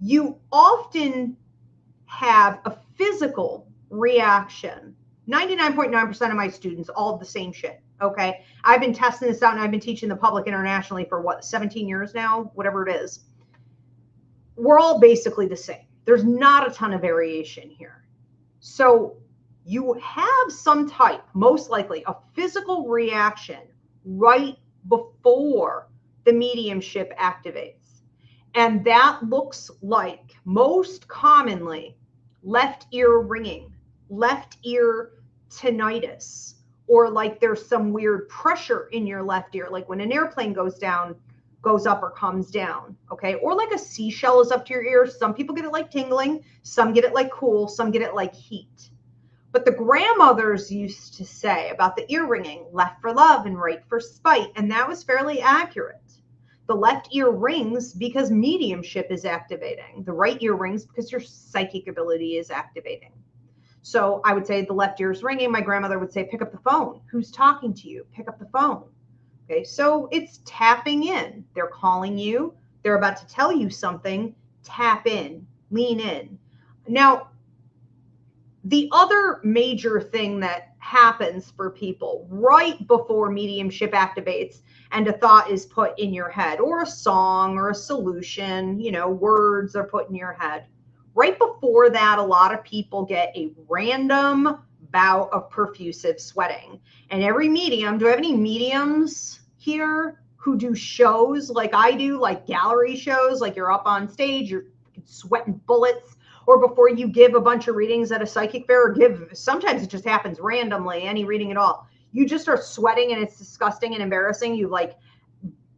you often have a physical reaction. 99.9% of my students, all of the same shit. Okay. I've been testing this out and I've been teaching the public internationally for what, 17 years now, whatever it is. We're all basically the same. There's not a ton of variation here. So you have some type, most likely a physical reaction right before the mediumship activates. And that looks like, most commonly, left ear ringing, left ear tinnitus, or like there's some weird pressure in your left ear, like when an airplane goes up or comes down, okay? Or like a seashell is up to your ear. Some people get it like tingling, some get it like cool, some get it like heat. But the grandmothers used to say about the ear ringing, left for love and right for spite, and that was fairly accurate. The left ear rings because mediumship is activating. The right ear rings because your psychic ability is activating. So I would say the left ear's ringing. My grandmother would say, pick up the phone. Who's talking to you? Pick up the phone. Okay, so it's tapping in. They're calling you. They're about to tell you something. Tap in, lean in. Now, the other major thing that happens for people right before mediumship activates and a thought is put in your head, or a song or a solution, you know, words are put in your head. Right before that, a lot of people get a random bout of perfusive sweating. And every medium, do I have any mediums here who do shows like I do, like gallery shows, like you're up on stage, you're sweating bullets? Or before you give a bunch of readings at a psychic fair, or sometimes it just happens randomly, any reading at all. You just start sweating and it's disgusting and embarrassing. You like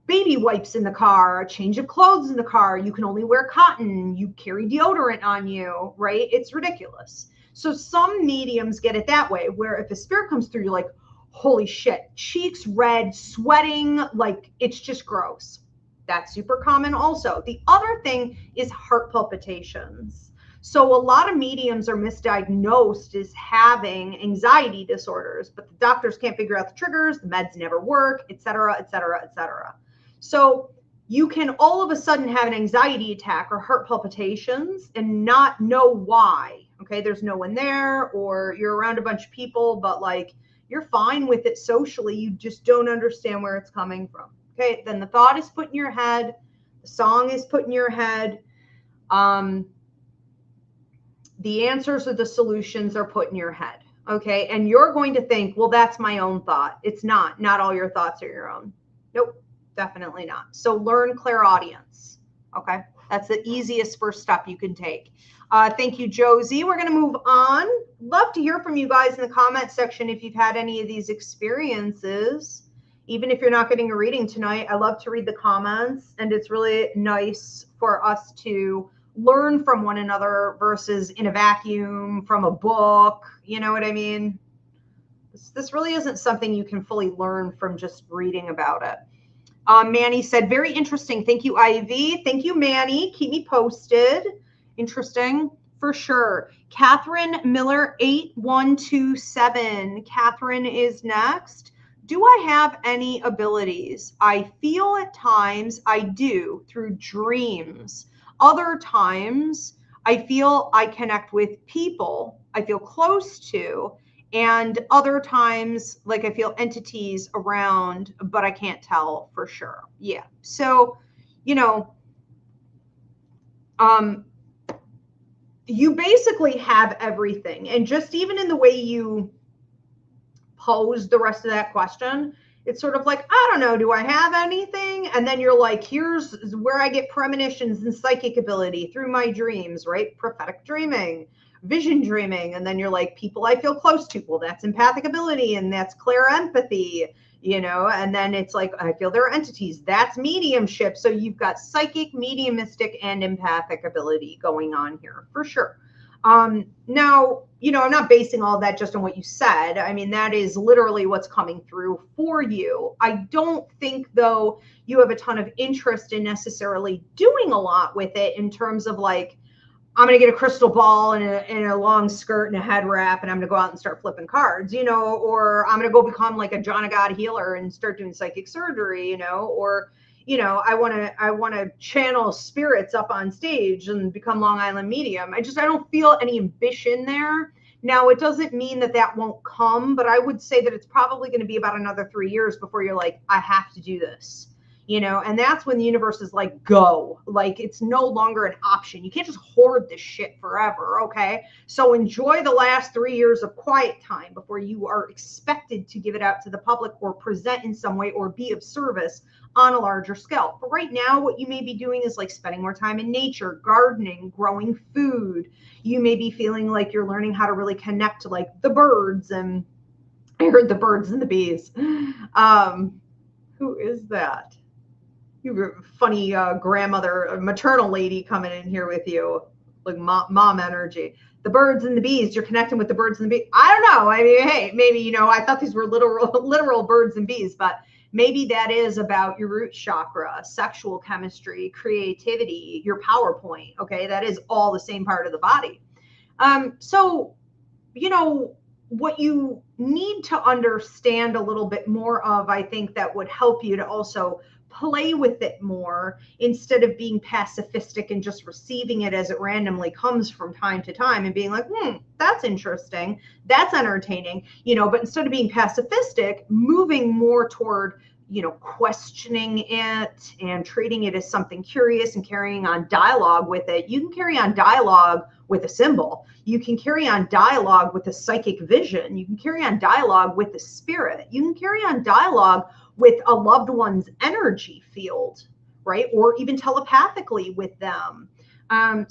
baby wipes in the car, a change of clothes in the car. You can only wear cotton. You carry deodorant on you, right? It's ridiculous. So some mediums get it that way, where if a spirit comes through, you're like, holy shit, cheeks red, sweating, like it's just gross. That's super common also. The other thing is heart palpitations. So a lot of mediums are misdiagnosed as having anxiety disorders, but the doctors can't figure out the triggers, the meds never work, et cetera, et cetera, et cetera. So you can all of a sudden have an anxiety attack or heart palpitations and not know why. Okay, there's no one there, or you're around a bunch of people, but like you're fine with it socially. You just don't understand where it's coming from. Okay, then the thought is put in your head, the song is put in your head. The answers or the solutions are put in your head. Okay, and you're going to think, well, that's my own thought. It's not. Not all your thoughts are your own. Nope, definitely not. So learn clairaudience. Okay, that's the easiest first step you can take. Thank you, Josie. We're going to move on. Love to hear from you guys in the comment section if you've had any of these experiences. Even if you're not getting a reading tonight, I love to read the comments, and it's really nice for us to learn from one another versus in a vacuum from a book. You know what I mean? This really isn't something you can fully learn from just reading about it. Manny said, very interesting. Thank you, Ivy. Thank you, Manny. Keep me posted. Interesting for sure. Catherine Miller 8127. Catherine is next. Do I have any abilities? I feel at times I do through dreams. Other times I feel I connect with people I feel close to, and other times like I feel entities around, but I can't tell for sure. Yeah. So, you know, you basically have everything. And just even in the way you pose the rest of that question, it's sort of like, I don't know, do I have anything? And then you're like, here's where I get premonitions and psychic ability through my dreams, right? Prophetic dreaming, vision dreaming. And then you're like, people I feel close to. Well, that's empathic ability, and that's clear empathy, you know? And then it's like, I feel there are entities. That's mediumship. So you've got psychic, mediumistic, and empathic ability going on here for sure. Now, you know, I'm not basing all that just on what you said. I mean, that is literally what's coming through for you. I don't think, though, you have a ton of interest in necessarily doing a lot with it in terms of like, I'm going to get a crystal ball and a long skirt and a head wrap, and I'm going to go out and start flipping cards, you know, or I'm going to go become like a John of God healer and start doing psychic surgery, you know, or, you know, I want to channel spirits up on stage and become Long Island medium. I don't feel any ambition there. Now, it doesn't mean that that won't come, but I would say that it's probably going to be about another 3 years before you're like, I have to do this, you know, and that's when the universe is like, go, like, it's no longer an option. You can't just hoard this shit forever. Okay. So enjoy the last 3 years of quiet time before you are expected to give it out to the public or present in some way or be of service on a larger scale. But right now, what you may be doing is like spending more time in nature, gardening, growing food. You may be feeling like you're learning how to really connect to like the birds, and I heard the birds and the bees. Who is that? You funny grandmother, maternal lady coming in here with you, like mom energy. The birds and the bees, you're connecting with the birds and the bees. I don't know. I mean, hey, maybe, you know, I thought these were literal birds and bees, but maybe that is about your root chakra, sexual chemistry, creativity, your power point. Okay, that is all the same part of the body. So you know, what you need to understand a little bit more of, I think that would help you to also play with it more instead of being pacifistic and just receiving it as it randomly comes from time to time and being like, that's interesting, that's entertaining, you know, but instead of being pacifistic, moving more toward, you know, questioning it and treating it as something curious and carrying on dialogue with it. You can carry on dialogue with a symbol. You can carry on dialogue with a psychic vision. You can carry on dialogue with the spirit. You can carry on dialogue with a loved one's energy field, right? Or even telepathically with them. I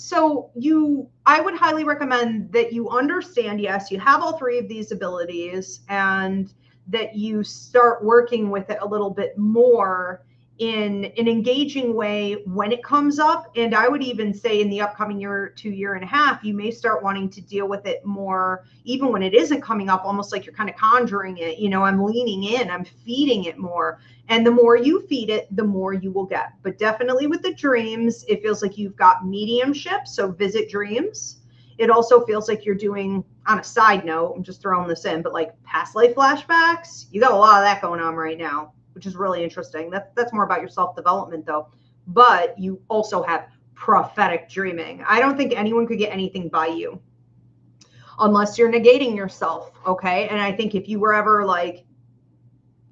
would highly recommend that you understand, yes, you have all three of these abilities, and that you start working with it a little bit more in an engaging way when it comes up. And I would even say in the upcoming year to year and a half, you may start wanting to deal with it more, even when it isn't coming up, almost like you're kind of conjuring it. You know, I'm leaning in, I'm feeding it more. And the more you feed it, the more you will get. But definitely with the dreams, it feels like you've got mediumship. So visit dreams. It also feels like you're doing, on a side note, I'm just throwing this in, but like past life flashbacks, you got a lot of that going on right now, which is really interesting. That's more about your self-development though. But you also have prophetic dreaming. I don't think anyone could get anything by you unless you're negating yourself, okay? And I think if you were ever like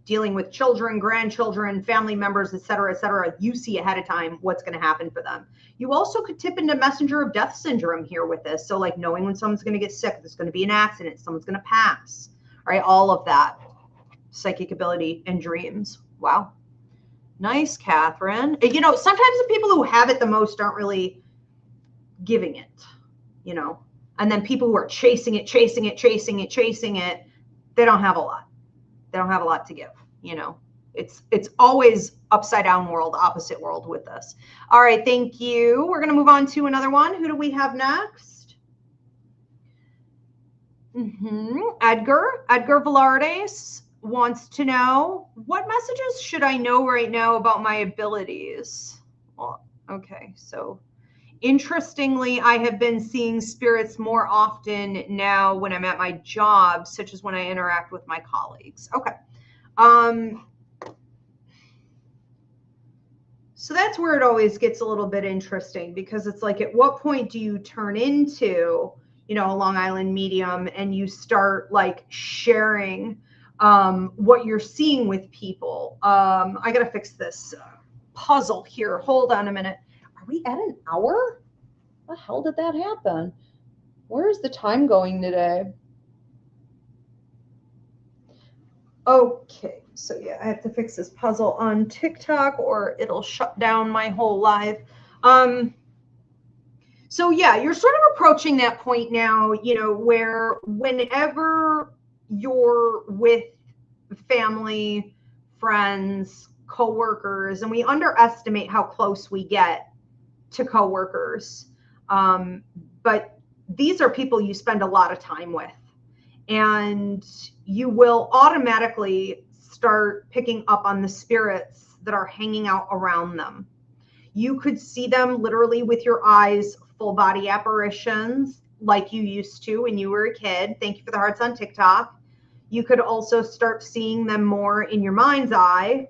dealing with children, grandchildren, family members, et cetera, you see ahead of time what's going to happen for them. You also could tip into messenger of death syndrome here with this. So like knowing when someone's going to get sick, there's going to be an accident, someone's going to pass, right? All of that psychic ability and dreams. Wow. Nice, Catherine. You know, sometimes the people who have it the most aren't really giving it, you know, and then people who are chasing it, they don't have a lot. They don't have a lot to give, you know. It's always upside down world, opposite world with this. All right, thank you. We're going to move on to another one. Who do we have next? Edgar Velardes wants to know, what messages should I know right now about my abilities? Well, okay, so interestingly, I have been seeing spirits more often now when I'm at my job, such as when I interact with my colleagues. Okay. So that's where it always gets a little bit interesting, because it's like, at what point do you turn into, you know, a Long Island medium and you start like sharing what you're seeing with people? I got to fix this puzzle here. Hold on a minute. Are we at an hour? How the hell did that happen? Where is the time going today? Okay, so yeah, I have to fix this puzzle on TikTok or it'll shut down my whole live. So yeah, you're sort of approaching that point now, you know, where whenever you're with family, friends, coworkers, and we underestimate how close we get to coworkers. But these are people you spend a lot of time with, and you will automatically start picking up on the spirits that are hanging out around them. You could see them literally with your eyes, full body apparitions like you used to when you were a kid. Thank you for the hearts on TikTok. You could also start seeing them more in your mind's eye.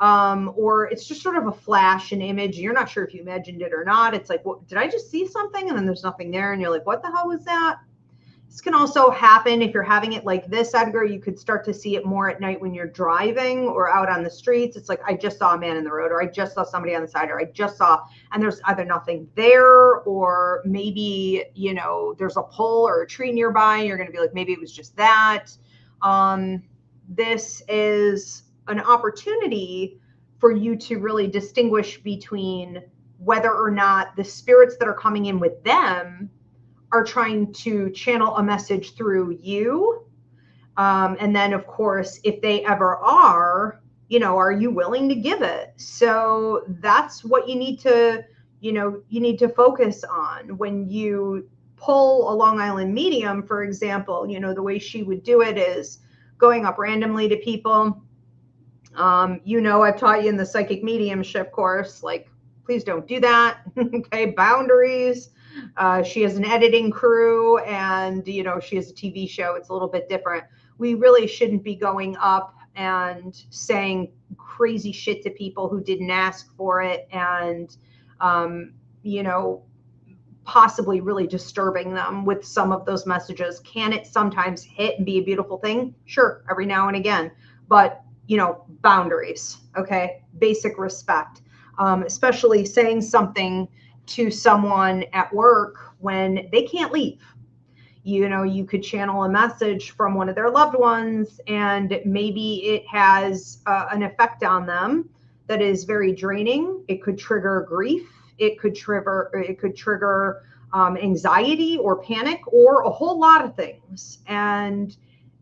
Or it's just sort of a flash, an image. You're not sure if you imagined it or not. It's like, what, did I just see something? And then there's nothing there. And you're like, what the hell was that? This can also happen if you're having it like this, Edgar. You could start to see it more at night when you're driving or out on the streets. It's like, I just saw a man in the road, or I just saw somebody on the side, or I just saw, and there's either nothing there, or maybe, you know, there's a pole or a tree nearby. And you're going to be like, maybe it was just that. This is an opportunity for you to really distinguish between whether or not the spirits that are coming in with them are trying to channel a message through you. And then of course, if they ever are, you know, are you willing to give it? So that's what you need to, you know, you need to focus on when you pull a Long Island medium, for example. You know, the way she would do it is going up randomly to people. You know, I've taught you in the psychic mediumship course, like, please don't do that. Okay. Boundaries. She has an editing crew, and she has a TV show. It's a little bit different. We really shouldn't be going up and saying crazy shit to people who didn't ask for it, and possibly really disturbing them with some of those messages. Can it sometimes hit and be a beautiful thing? Sure, every now and again, but boundaries, okay? Basic respect, especially saying something to someone at work when they can't leave. You could channel a message from one of their loved ones, and maybe it has an effect on them that is very draining. It could trigger grief. It could trigger anxiety or panic, or a whole lot of things. And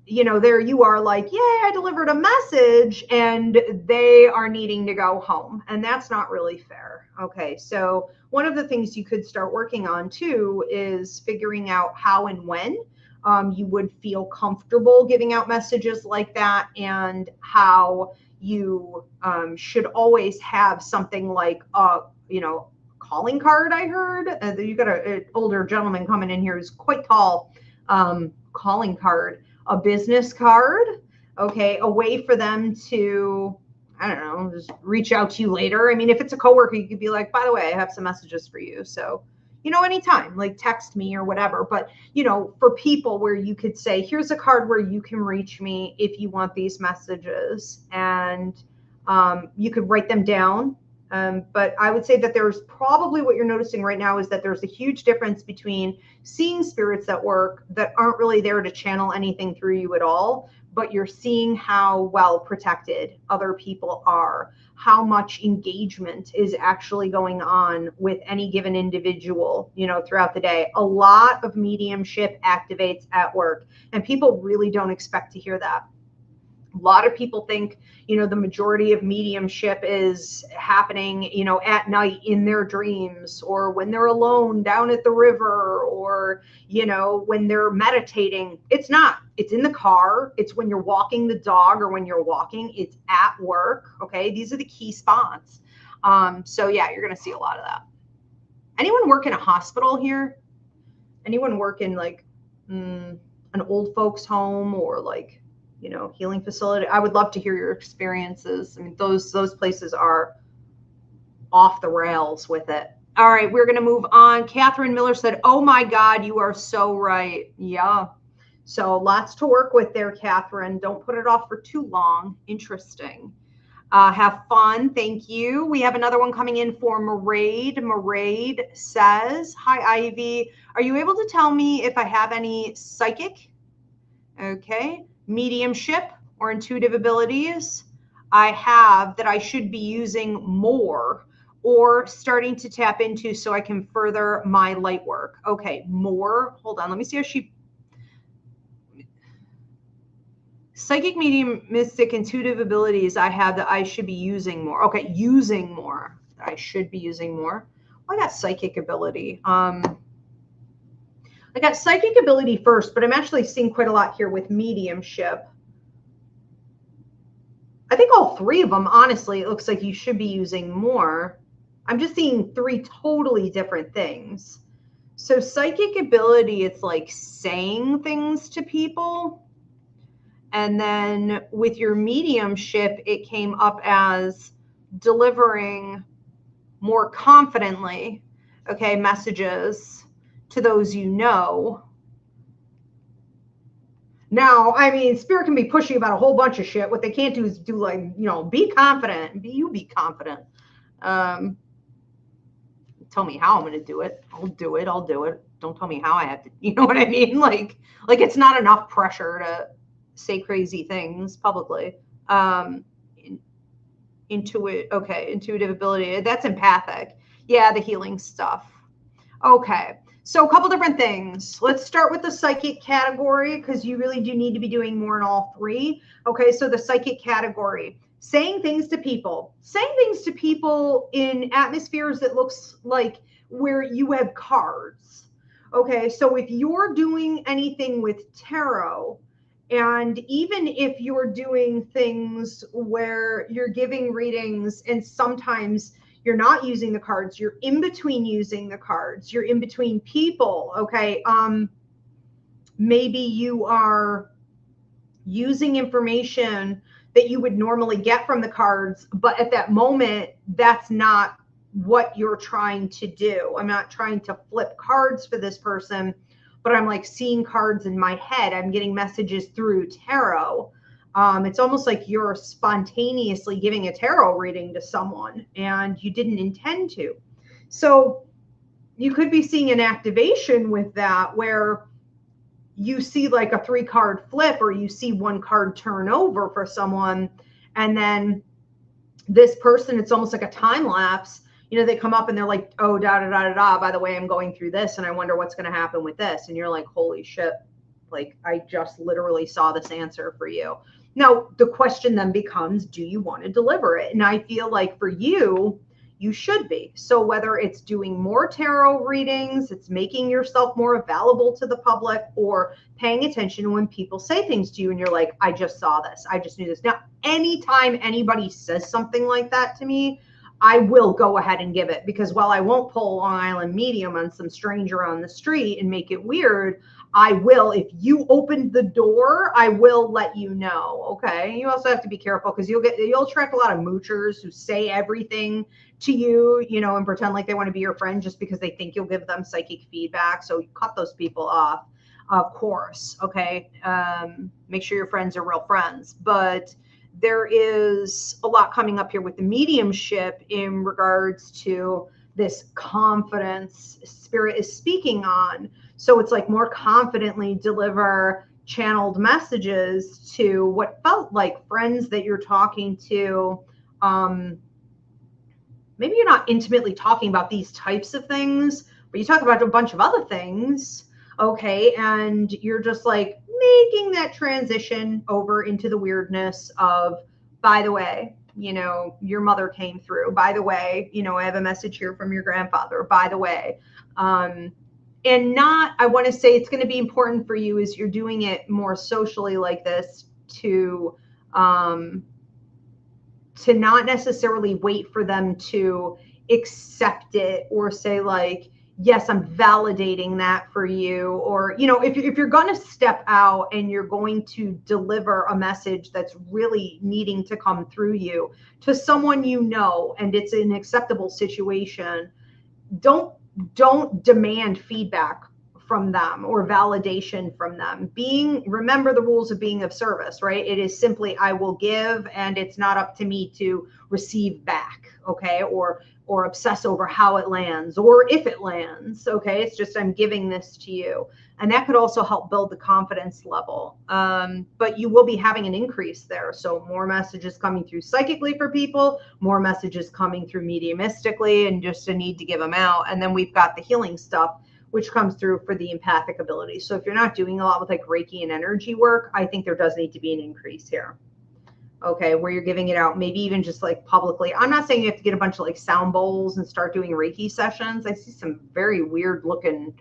there you are like, yay, I delivered a message, and they are needing to go home. And that's not really fair. Okay, so one of the things you could start working on too is figuring out how and when you would feel comfortable giving out messages like that, and how you should always have something like a calling card. I heard you got an older gentleman coming in here who's quite tall. Calling card, a business card, okay, a way for them to, I don't know, just reach out to you later. I mean, if it's a coworker, you could be like, by the way, I have some messages for you. So, anytime, like text me or whatever. But, for people where you could say, here's a card where you can reach me if you want these messages. And you could write them down. But I would say that there's probably, what you're noticing right now is that there's a huge difference between seeing spirits at work that aren't really there to channel anything through you at all, but you're seeing how well protected other people are, how much engagement is actually going on with any given individual, throughout the day. A lot of mediumship activates at work, and people really don't expect to hear that. A lot of people think, the majority of mediumship is happening, at night in their dreams, or when they're alone down at the river, or, when they're meditating. It's not. It's in the car. It's when you're walking the dog, or when you're walking. It's at work. Okay. These are the key spots. So yeah, you're going to see a lot of that. Anyone work in a hospital here? Anyone work in like an old folks home, or like, healing facility? I would love to hear your experiences. I mean, those places are off the rails with it. All right, we're going to move on. Catherine Miller said, oh my God, you are so right. Yeah. So lots to work with there, Catherine. Don't put it off for too long. Interesting. Have fun. Thank you. We have another one coming in for Maraid. Maraid says, hi, Ivy. Are you able to tell me if I have any psychic? Okay. Mediumship or intuitive abilities I have that I should be using more or starting to tap into so I can further my light work. Okay, more. Hold on. Let me see how she... Psychic, medium, mystic, intuitive abilities I have that I should be using more. Okay, using more. I should be using more. Well, I got psychic ability. I got psychic ability first, but I'm actually seeing quite a lot here with mediumship. I think all three of them, honestly, it looks like you should be using more. I'm just seeing three totally different things. So psychic ability, it's like saying things to people. And then with your mediumship, it came up as delivering more confidently, okay, messages to those you know. Now, I mean, spirit can be pushing about a whole bunch of shit. What they can't do is do like, be confident. Be confident. Tell me how I'm going to do it. I'll do it. Don't tell me how I have to, you know what I mean? Like it's not enough pressure to say crazy things publicly. Intuitive ability. That's empathic. Yeah, the healing stuff. Okay. So a couple different things. Let's start with the psychic category, because you really do need to be doing more in all three. Okay, so the psychic category. Saying things to people. Saying things to people in atmospheres that looks like where you have cards. Okay, so if you're doing anything with tarot, and even if you're doing things where you're giving readings and sometimes you're not using the cards, you're in between using the cards, you're in between people, okay? Maybe you are using information that you would normally get from the cards, but at that moment, that's not what you're trying to do. I'm not trying to flip cards for this person, but I'm like seeing cards in my head. I'm getting messages through tarot. It's almost like you're spontaneously giving a tarot reading to someone and you didn't intend to. So you could be seeing an activation with that where you see like a 3-card flip, or you see 1 card turn over for someone, and then this person, it's almost like a time lapse. They come up and they're like, oh, da da da da da, by the way, I'm going through this and I wonder what's going to happen with this. And you're like, holy shit, like I just literally saw this answer for you. Now the question then becomes, do you want to deliver it? And I feel like for you, you should be. So whether it's doing more tarot readings, it's making yourself more available to the public, or paying attention when people say things to you and you're like, I just saw this, I just knew this. Now, anytime anybody says something like that to me, I will go ahead and give it, because while I won't pull Long Island medium on some stranger on the street and make it weird, I will, if you opened the door, I will let you know. Okay. You also have to be careful, because you'll attract a lot of moochers who say everything to you, and pretend like they want to be your friend just because they think you'll give them psychic feedback. So you cut those people off, of course. Okay. Make sure your friends are real friends. But there is a lot coming up here with the mediumship in regards to this confidence Spirit is speaking on. So it's like more confidently deliver channeled messages to what felt like friends that you're talking to. Maybe you're not intimately talking about these types of things, but you talk about a bunch of other things. Okay. And you're just like making that transition over into the weirdness of, by the way, your mother came through. By the way, I have a message here from your grandfather. By the way, and I want to say it's going to be important for you as you're doing it more socially like this to not necessarily wait for them to accept it or say like, yes, I'm validating that for you. Or, if you're going to step out and you're going to deliver a message that's really needing to come through you to someone and it's an acceptable situation, don't demand feedback from them or validation from them. Remember the rules of being of service, right? It is simply, I will give, and it's not up to me to receive back. Okay. Or obsess over how it lands or if it lands. Okay. It's just, I'm giving this to you. And that could also help build the confidence level. But you will be having an increase there. So more messages coming through psychically for people, more messages coming through mediumistically, and just a need to give them out. And then we've got the healing stuff, which comes through for the empathic ability. So if you're not doing a lot with like Reiki and energy work, I think there does need to be an increase here. Okay, where you're giving it out, maybe even just like publicly. I'm not saying you have to get a bunch of like sound bowls and start doing Reiki sessions. I see some very weird looking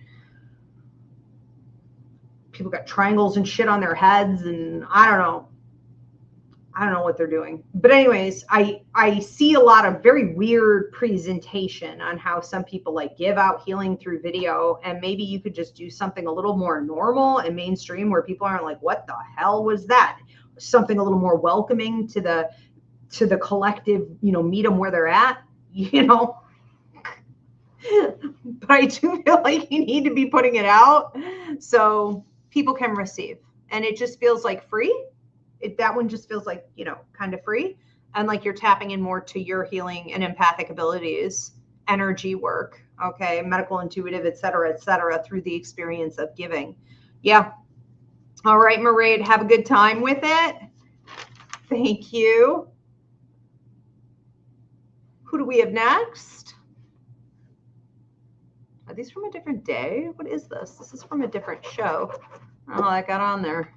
people got triangles and shit on their heads, and I don't know what they're doing. But anyways, I see a lot of very weird presentation on how some people like give out healing through video, and maybe you could just do something a little more normal and mainstream where people aren't like, what the hell was that? Something a little more welcoming to the collective, meet them where they're at, But I do feel like you need to be putting it out so people can receive. And it just feels like free. That one just feels like, kind of free. And like you're tapping in more to your healing and empathic abilities, energy work, okay, medical, intuitive, et cetera, through the experience of giving. Yeah. All right, Mairead, have a good time with it. Thank you. Who do we have next? Are these from a different day? What is this? This is from a different show. Oh, I got on there.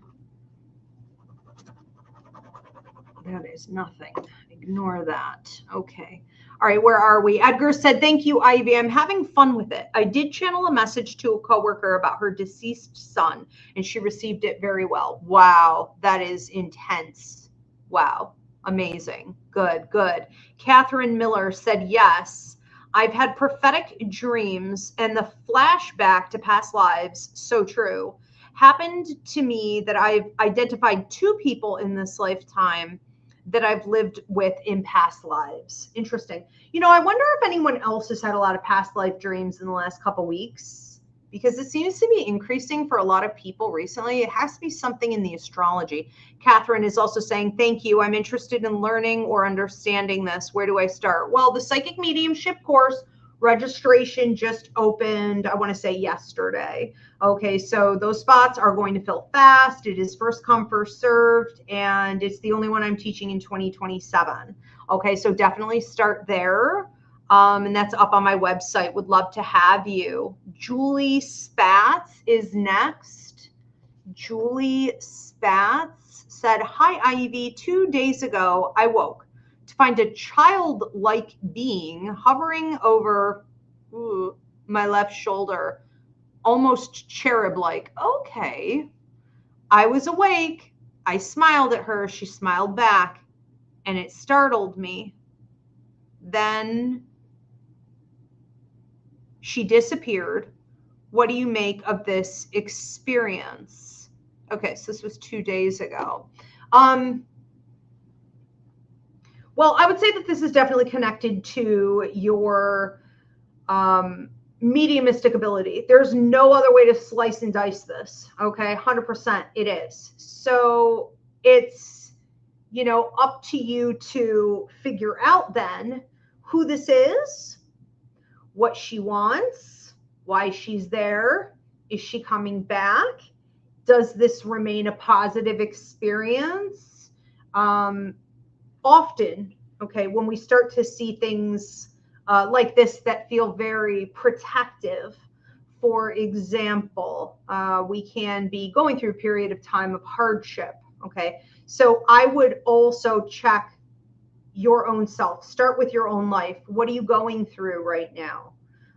That is nothing. Ignore that. Okay. All right, where are we? Edgar said, thank you, Ivy. I'm having fun with it. I did channel a message to a coworker about her deceased son, and she received it very well. Wow, that is intense. Wow. Amazing. Good, good. Catherine Miller said, yes, I've had prophetic dreams and the flashback to past lives, so true, happened to me that I've identified two people in this lifetime that I've lived with in past lives. Interesting. I wonder if anyone else has had a lot of past life dreams in the last couple weeks, because it seems to be increasing for a lot of people recently. It has to be something in the astrology. Catherine is also saying, thank you. I'm interested in learning or understanding this. Where do I start? Well, the psychic mediumship course registration just opened, I want to say yesterday. Okay, so those spots are going to fill fast. It is first come, first served, and it's the only one I'm teaching in 2027. Okay, so definitely start there. And that's up on my website. Would love to have you. Julie Spatz is next. Julie Spatz said, hi, Ivy. 2 days ago, I woke to find a childlike being hovering over my left shoulder, almost cherub-like. Okay. I was awake. I smiled at her. She smiled back, and it startled me. Then she disappeared. What do you make of this experience? Okay, so this was 2 days ago. Well, I would say that this is definitely connected to your mediumistic ability. There's no other way to slice and dice this. Okay, 100% it is. So it's, up to you to figure out then who this is, what she wants, why she's there. Is she coming back? Does this remain a positive experience? Often, okay, when we start to see things like this that feel very protective, for example, we can be going through a period of time of hardship, okay? So I would also check your own self. Start with your own life. What are you going through right now?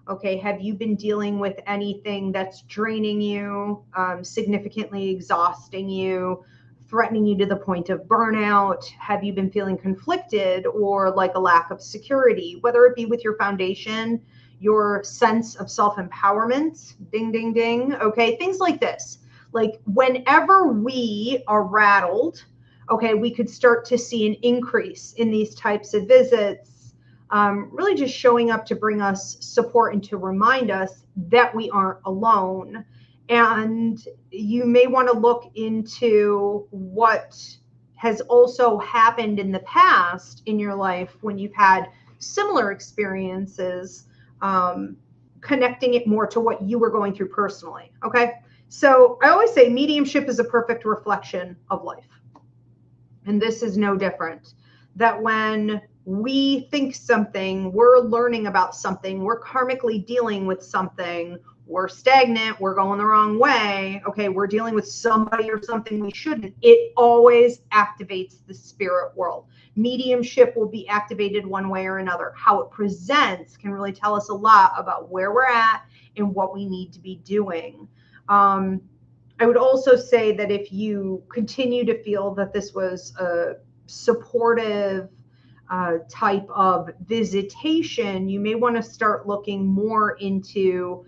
Okay, have you been dealing with anything that's draining you, significantly exhausting you, threatening you to the point of burnout? Have you been feeling conflicted or like a lack of security, whether it be with your foundation, your sense of self-empowerment, ding, ding, ding, okay, things like this. Like whenever we are rattled, okay, we could start to see an increase in these types of visits, really just showing up to bring us support and to remind us that we aren't alone. And you may want to look into what has also happened in the past in your life when you've had similar experiences, connecting it more to what you were going through personally. Okay. So I always say mediumship is a perfect reflection of life. And this is no different. That when we think something, we're learning about something, we're karmically dealing with something, we're stagnant, we're going the wrong way, okay, we're dealing with somebody or something we shouldn't, it always activates the spirit world. Mediumship will be activated one way or another. How it presents can really tell us a lot about where we're at and what we need to be doing. I would also say that if you continue to feel that this was a supportive type of visitation, you may want to start looking more into,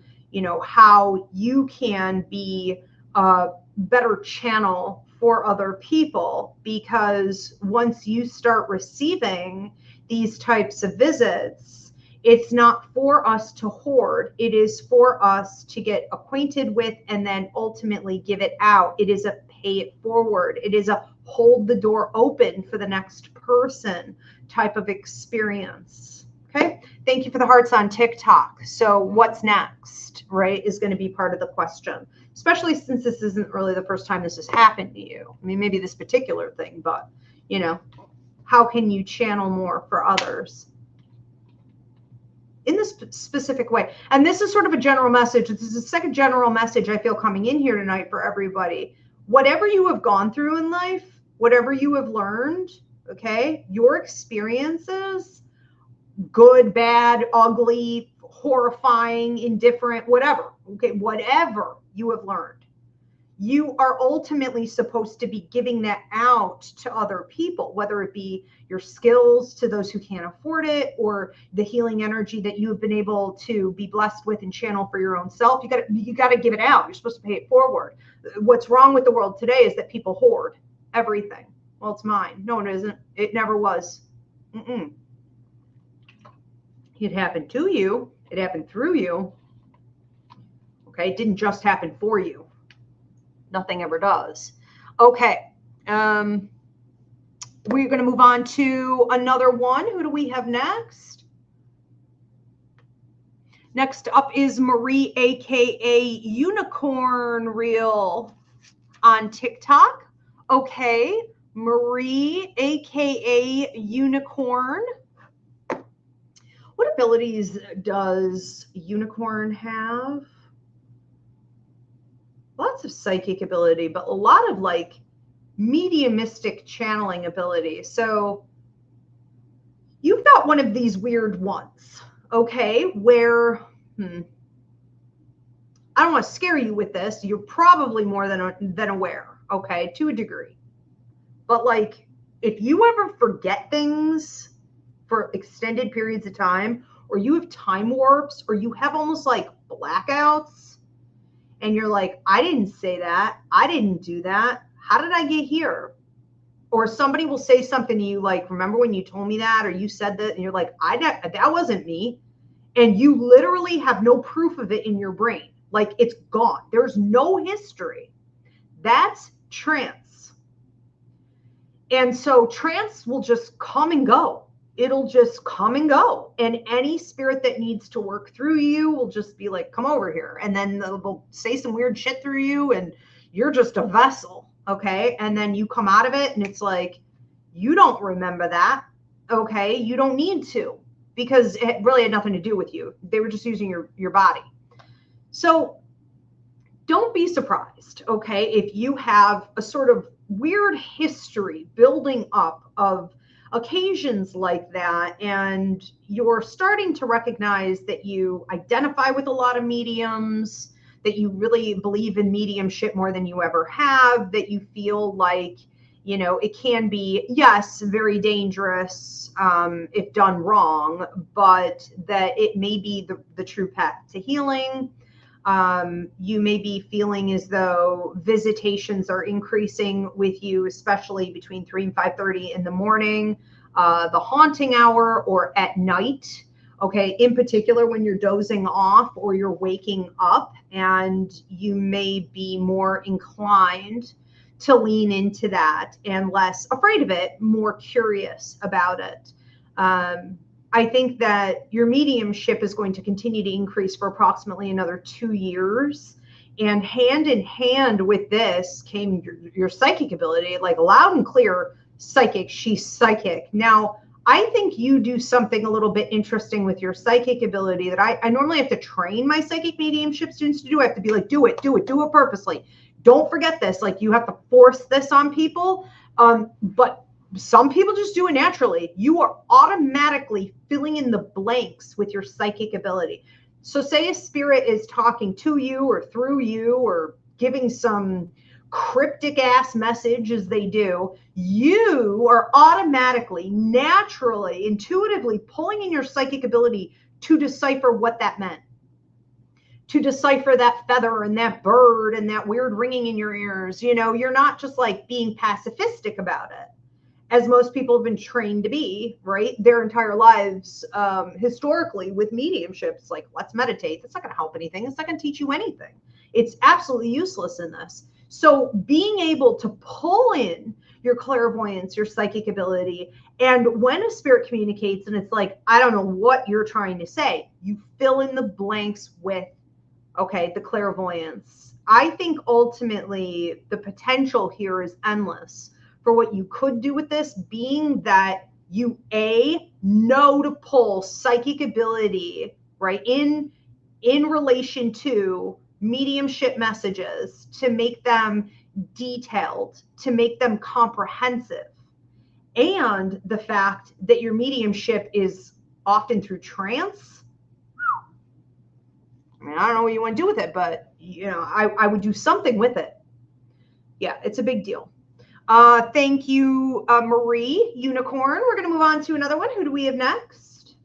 how you can be a better channel for other people, because once you start receiving these types of visits, it's not for us to hoard. It is for us to get acquainted with and then ultimately give it out. It is a pay it forward. It is a hold the door open for the next person type of experience. Okay. Thank you for the hearts on TikTok. So what's next, right, is going to be part of the question, especially since this isn't really the first time this has happened to you. I mean, maybe this particular thing, but, how can you channel more for others in this specific way? And this is sort of a general message. This is the second general message I feel coming in here tonight for everybody. Whatever you have gone through in life, whatever you have learned, okay, your experiences, good, bad, ugly, horrifying, indifferent, whatever, okay, whatever you have learned, you are ultimately supposed to be giving that out to other people, whether it be your skills to those who can't afford it, or the healing energy that you have been able to be blessed with and channel for your own self. You got to give it out. You're supposed to pay it forward. What's wrong with the world today is that people hoard everything. Well, it's mine. No, it isn't. It never was. It happened to you. It happened through you. Okay. It didn't just happen for you. Nothing ever does. Okay. We're going to move on to another one. Who do we have next? Next up is Marie, aka Unicorn Reel on TikTok. Okay. Marie, aka Unicorn. What abilities does Unicorn have? Lots of psychic ability, but a lot of like mediumistic channeling ability. So you've got one of these weird ones, okay, where, I don't want to scare you with this. You're probably more than aware, okay, to a degree. But like, if you ever forget things for extended periods of time, or you have time warps, or you have almost like blackouts, and you're like, I didn't say that. I didn't do that. How did I get here? Or somebody will say something to you like, remember when you told me that, or you said that, and you're like, that wasn't me. And you literally have no proof of it in your brain. Like, it's gone. There's no history. That's trance. And so trance will just come and go. It'll just come and go. And any spirit that needs to work through you will just be like, come over here. And then they'll say some weird shit through you, and you're just a vessel. Okay. And then you come out of it, and it's like, you don't remember that. Okay. You don't need to, because it really had nothing to do with you. They were just using your body. So don't be surprised. Okay. If you have a sort of weird history building up of occasions like that, and you're starting to recognize that you identify with a lot of mediums, that you really believe in mediumship more than you ever have, that you feel like, you know, it can be, yes, very dangerous if done wrong, but that it may be the true path to healing. You may be feeling as though visitations are increasing with you, especially between 3 and 5:30 in the morning, the haunting hour, or at night. Okay. In particular, when you're dozing off or you're waking up, and you may be more inclined to lean into that and less afraid of it, more curious about it. I think that your mediumship is going to continue to increase for approximately another 2 years. And hand in hand with this came your psychic ability, like loud and clear psychic. She's psychic. Now, I think you do something a little bit interesting with your psychic ability that I normally have to train my psychic mediumship students to do. I have to be like, do it purposely. Don't forget this. Like, you have to force this on people. But some people just do it naturally. You are automatically filling in the blanks with your psychic ability. So say a spirit is talking to you or through you, or giving some cryptic ass message as they do, you are automatically, naturally, intuitively pulling in your psychic ability to decipher what that meant, to decipher that feather and that bird and that weird ringing in your ears. You know, you're not just like being pacifistic about it, as most people have been trained to be, right? Their entire lives, historically, with mediumships, like, let's meditate. That's not going to help anything. It's not going to teach you anything. It's absolutely useless in this. So being able to pull in your clairvoyance, your psychic ability, and when a spirit communicates and it's like, I don't know what you're trying to say, you fill in the blanks with, okay, the clairvoyance. I think ultimately the potential here is endless for what you could do with this, being that you know to pull psychic ability, right, in relation to mediumship messages, to make them detailed, to make them comprehensive. And the fact that your mediumship is often through trance. I mean, I don't know what you want to do with it, but, you know, I would do something with it. Yeah, it's a big deal. Thank you, Marie Unicorn. We're going to move on to another one. Who do we have next?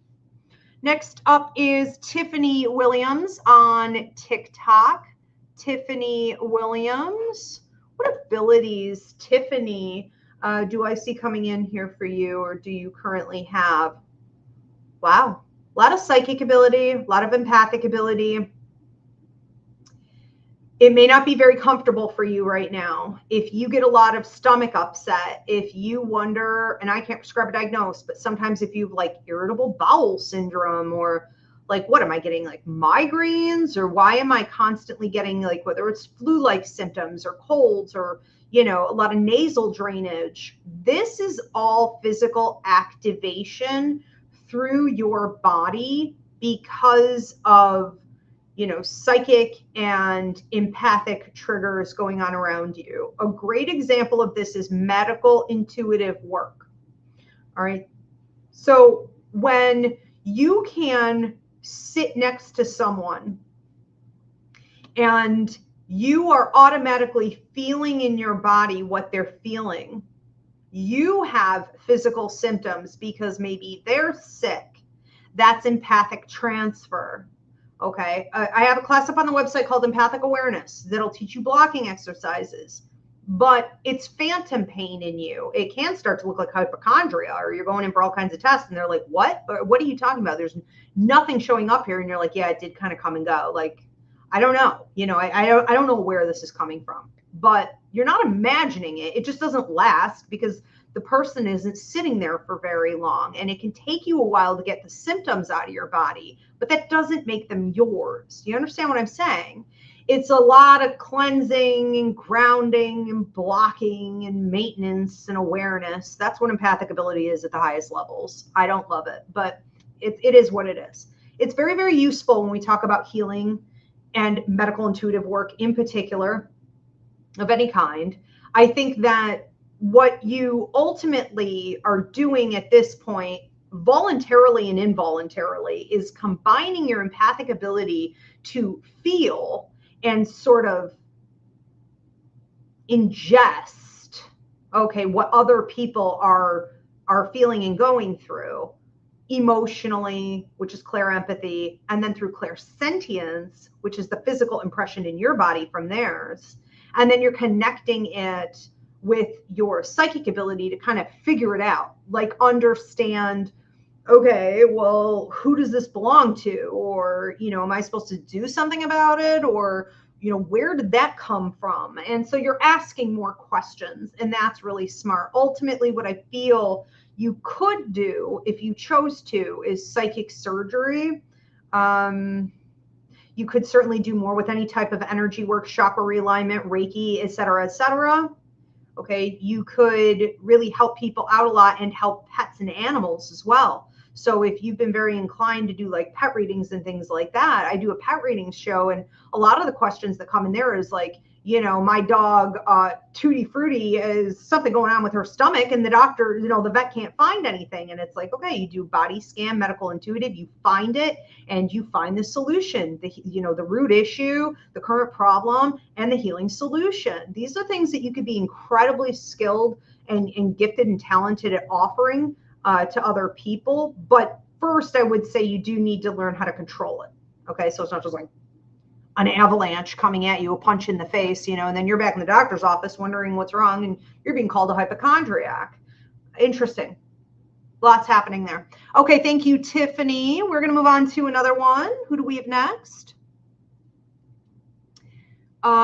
Next up is Tiffany Williams on TikTok. Tiffany Williams. What abilities, Tiffany, do I see coming in here for you, or do you currently have? Wow. A lot of psychic ability, a lot of empathic ability. It may not be very comfortable for you right now. If you get a lot of stomach upset, if you wonder, and I can't prescribe a diagnosis, but sometimes if you've like irritable bowel syndrome, or like, what am I getting, like migraines, or why am I constantly getting, like, whether it's flu-like symptoms or colds, or, you know, a lot of nasal drainage, this is all physical activation through your body because of, you know, psychic and empathic triggers going on around you. A great example of this is medical intuitive work. All right. So when you can sit next to someone and you are automatically feeling in your body what they're feeling, you have physical symptoms because maybe they're sick. That's empathic transfer. Okay. I have a class up on the website called Empathic Awareness that'll teach you blocking exercises, but it's phantom pain in you. It can start to look like hypochondria, or you're going in for all kinds of tests and they're like, what? Or, what are you talking about? There's nothing showing up here. And you're like, yeah, it did kind of come and go. Like, I don't know. You know, I don't know where this is coming from, but you're not imagining it. It just doesn't last because the person isn't sitting there for very long, and it can take you a while to get the symptoms out of your body, but that doesn't make them yours. You understand what I'm saying? It's a lot of cleansing and grounding and blocking and maintenance and awareness. That's what empathic ability is at the highest levels. I don't love it, but it is what it is. It's very, very useful when we talk about healing and medical intuitive work in particular, of any kind. I think that what you ultimately are doing at this point, voluntarily and involuntarily, is combining your empathic ability to feel and sort of ingest, okay, what other people are feeling and going through emotionally, which is clairempathy, and then through clairsentience, which is the physical impression in your body from theirs. And then you're connecting it with your psychic ability to kind of figure it out, like understand, okay, well, who does this belong to? Or, you know, am I supposed to do something about it? Or, you know, where did that come from? And so you're asking more questions, and that's really smart. Ultimately, what I feel you could do if you chose to is psychic surgery. You could certainly do more with any type of energy work, chakra realignment, Reiki, et cetera, et cetera. Okay, you could really help people out a lot and help pets and animals as well. So if you've been very inclined to do like pet readings and things like that, I do a pet readings show, and a lot of the questions that come in there is like, you know, my dog, Tutti Frutti, is something going on with her stomach, and the doctor, you know, the vet can't find anything. And it's like, okay, you do body scan, medical intuitive, you find it, and you find the solution, the, you know, the root issue, the current problem, and the healing solution. These are things that you could be incredibly skilled and gifted and talented at offering to other people. But first, I would say you do need to learn how to control it. Okay, so it's not just like an avalanche coming at you, a punch in the face, you know, and then you're back in the doctor's office wondering what's wrong, and you're being called a hypochondriac. Interesting. Lots happening there. Okay, thank you, Tiffany. We're going to move on to another one. Who do we have next?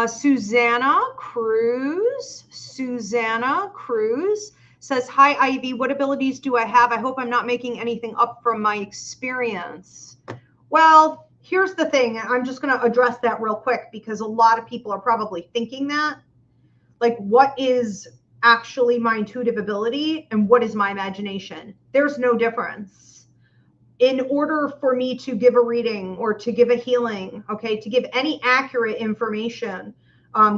Susanna Cruz. Susanna Cruz says, hi, Ivy. What abilities do I have? I hope I'm not making anything up from my experience. Well, here's the thing. I'm just going to address that real quick because a lot of people are probably thinking that. Like, what is actually my intuitive ability and what is my imagination? There's no difference. In order for me to give a reading or to give a healing, okay, to give any accurate information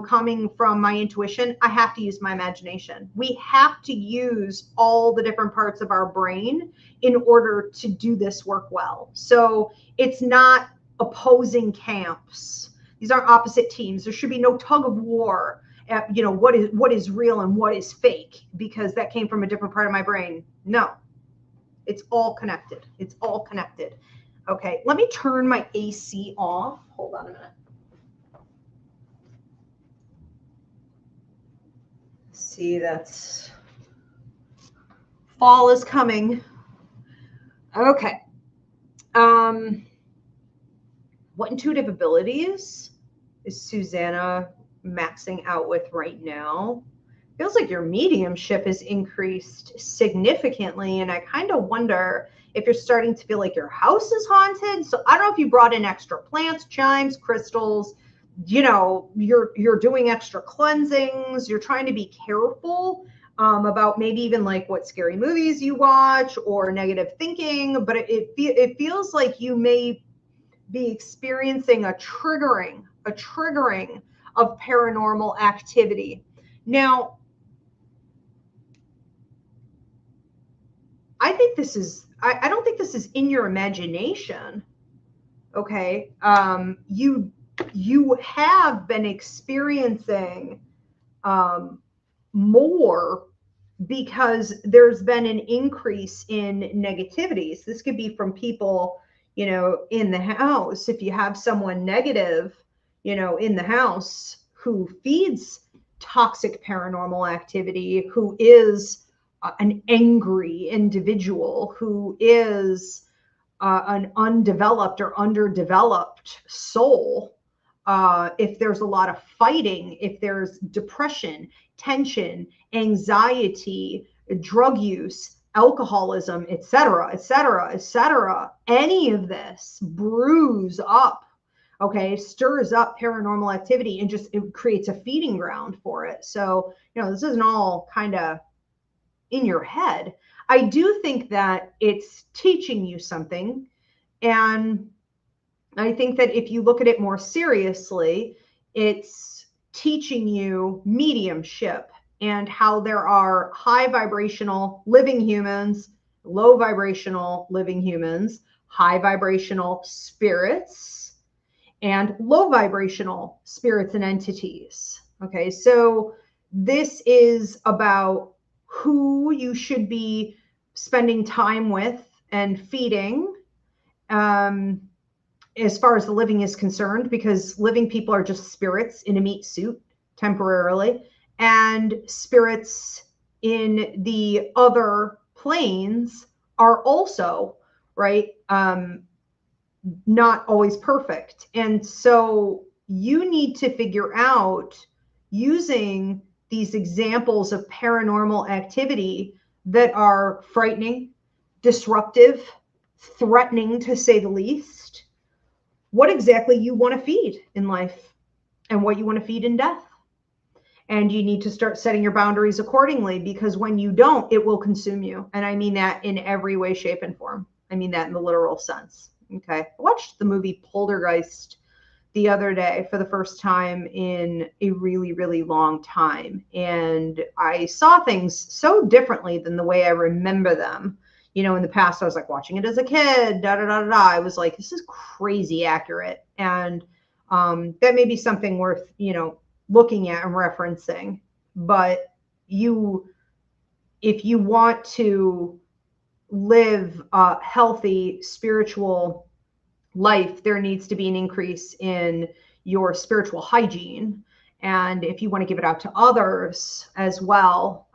coming from my intuition, I have to use my imagination. We have to use all the different parts of our brain in order to do this work well. So it's not opposing camps. These aren't opposite teams. There should be no tug of war. you know, what is real and what is fake, because that came from a different part of my brain. No, it's all connected. It's all connected. Okay, let me turn my AC off. Hold on a minute. See, that's fall is coming. Okay. What intuitive abilities is Susanna maxing out with right now? Feels like your mediumship has increased significantly, and I kind of wonder if you're starting to feel like your house is haunted. So I don't know if you brought in extra plants, chimes, crystals, you know, you're doing extra cleansings, you're trying to be careful about maybe even like what scary movies you watch or negative thinking, but it feels like you may be experiencing a triggering of paranormal activity. Now, I think this is, I don't think this is in your imagination. Okay. You have been experiencing more because there's been an increase in negativities. This could be from people, you know, in the house. If you have someone negative, you know, in the house who feeds toxic paranormal activity, who is an angry individual, who is an undeveloped or underdeveloped soul, if there's a lot of fighting, if there's depression, tension, anxiety, drug use, alcoholism, etc., etc., etc., any of this brews up, okay, stirs up paranormal activity and just it creates a feeding ground for it. So, you know, this isn't all kind of in your head. I do think that it's teaching you something. And I think that if you look at it more seriously, it's teaching you mediumship and how there are high vibrational living humans, low vibrational living humans, high vibrational spirits, and low vibrational spirits and entities. Okay, so this is about who you should be spending time with and feeding, as far as the living is concerned, because living people are just spirits in a meat suit temporarily, and spirits in the other planes are also, right, not always perfect. And so you need to figure out, using these examples of paranormal activity that are frightening, disruptive, threatening to say the least, what exactly you want to feed in life and what you want to feed in death. And you need to start setting your boundaries accordingly, because when you don't, it will consume you. And I mean that in every way, shape, and form. I mean that in the literal sense. Okay. I watched the movie Poltergeist the other day for the first time in a really, really long time. And I saw things so differently than the way I remember them. You know, in the past, I was like watching it as a kid, I was like, this is crazy accurate. And that may be something worth, you know, looking at and referencing. But if you want to live a healthy spiritual life, there needs to be an increase in your spiritual hygiene. And if you want to give it out to others as well,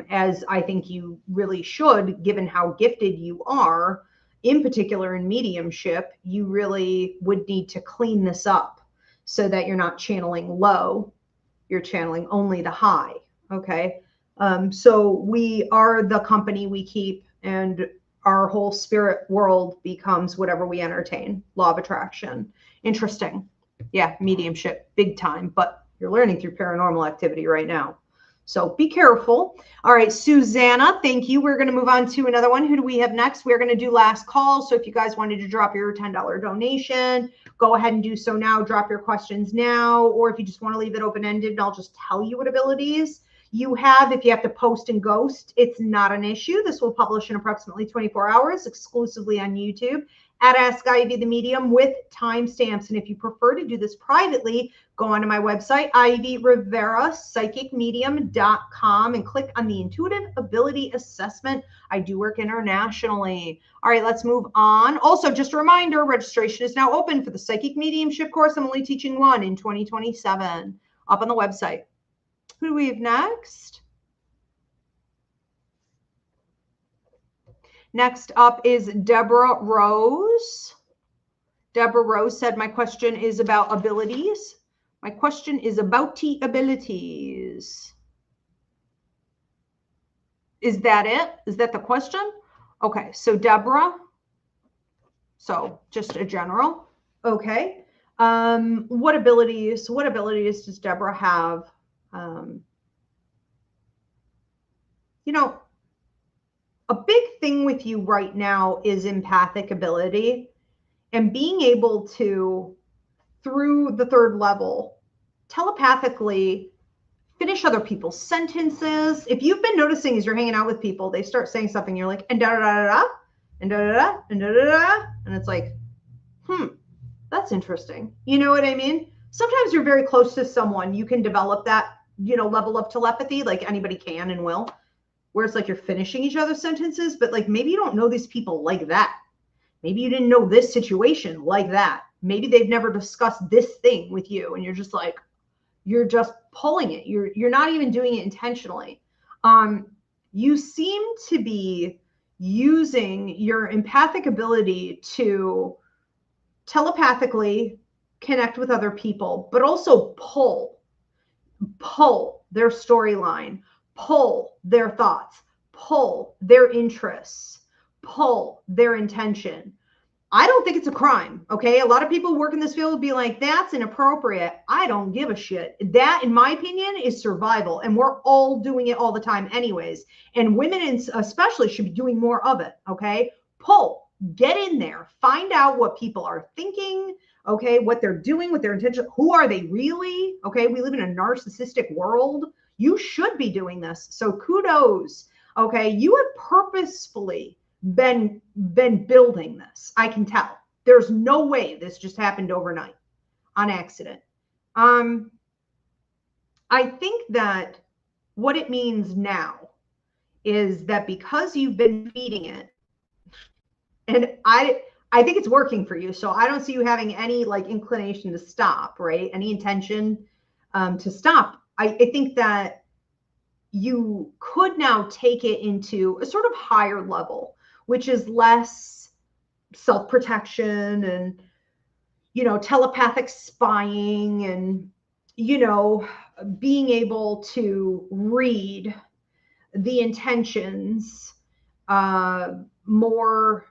as I think you really should, given how gifted you are, in particular in mediumship, you really would need to clean this up so that you're not channeling low, you're channeling only the high. Okay. So we are the company we keep, and our whole spirit world becomes whatever we entertain. Law of attraction. Interesting. Yeah, mediumship, big time, but you're learning through paranormal activity right now. So be careful. All right, Susanna, thank you. We're going to move on to another one. Who do we have next? We're going to do last call. So if you guys wanted to drop your $10 donation, go ahead and do so now. Drop your questions now. Or if you just want to leave it open-ended, and I'll just tell you what abilities you have. If you have to post and ghost, it's not an issue. This will publish in approximately 24 hours exclusively on YouTube at Ask Ivy the Medium with timestamps. And if you prefer to do this privately, go onto my website, Ivy Rivera Psychic Medium.com, and click on the Intuitive Ability Assessment. I do work internationally. All right, let's move on. Also, just a reminder, registration is now open for the Psychic Mediumship course. I'm only teaching one in 2027 up on the website. Who do we have next? Next up is Deborah Rose. Deborah Rose said, my question is about abilities. My question is about the abilities. Is that it? Is that the question? Okay, so Deborah, so just a general. Okay. What abilities does Deborah have? You know, a big thing with you right now is empathic ability and being able to, through the third level, telepathically finish other people's sentences. If you've been noticing as you're hanging out with people, they start saying something, you're like, and da da da da, and da da da, and da da da, and it's like, that's interesting. You know what I mean? Sometimes you're very close to someone, you can develop that, level of telepathy, like anybody can and will, where it's like you're finishing each other's sentences, but like maybe you don't know these people like that. Maybe you didn't know this situation like that. Maybe they've never discussed this thing with you, and you're just like, you're just pulling it. You're not even doing it intentionally. You seem to be using your empathic ability to telepathically connect with other people, but also pull their storyline, pull their thoughts, pull their interests, pull their intention. I don't think it's a crime, okay? A lot of people who work in this field would be like, that's inappropriate. I don't give a shit. That, in my opinion, is survival, and we're all doing it all the time anyways. And women especially should be doing more of it, okay? Pull, get in there, find out what people are thinking, okay? What they're doing, what their intention, who are they really, okay? We live in a narcissistic world. You should be doing this. So kudos, okay? You have purposefully been building this. I can tell. There's no way this just happened overnight on accident. I think that what it means now is that because you've been feeding it, and I think it's working for you, so I don't see you having any like inclination to stop, right? Any intention to stop. I think that you could now take it into a sort of higher level, which is less self-protection and, telepathic spying and, being able to read the intentions, more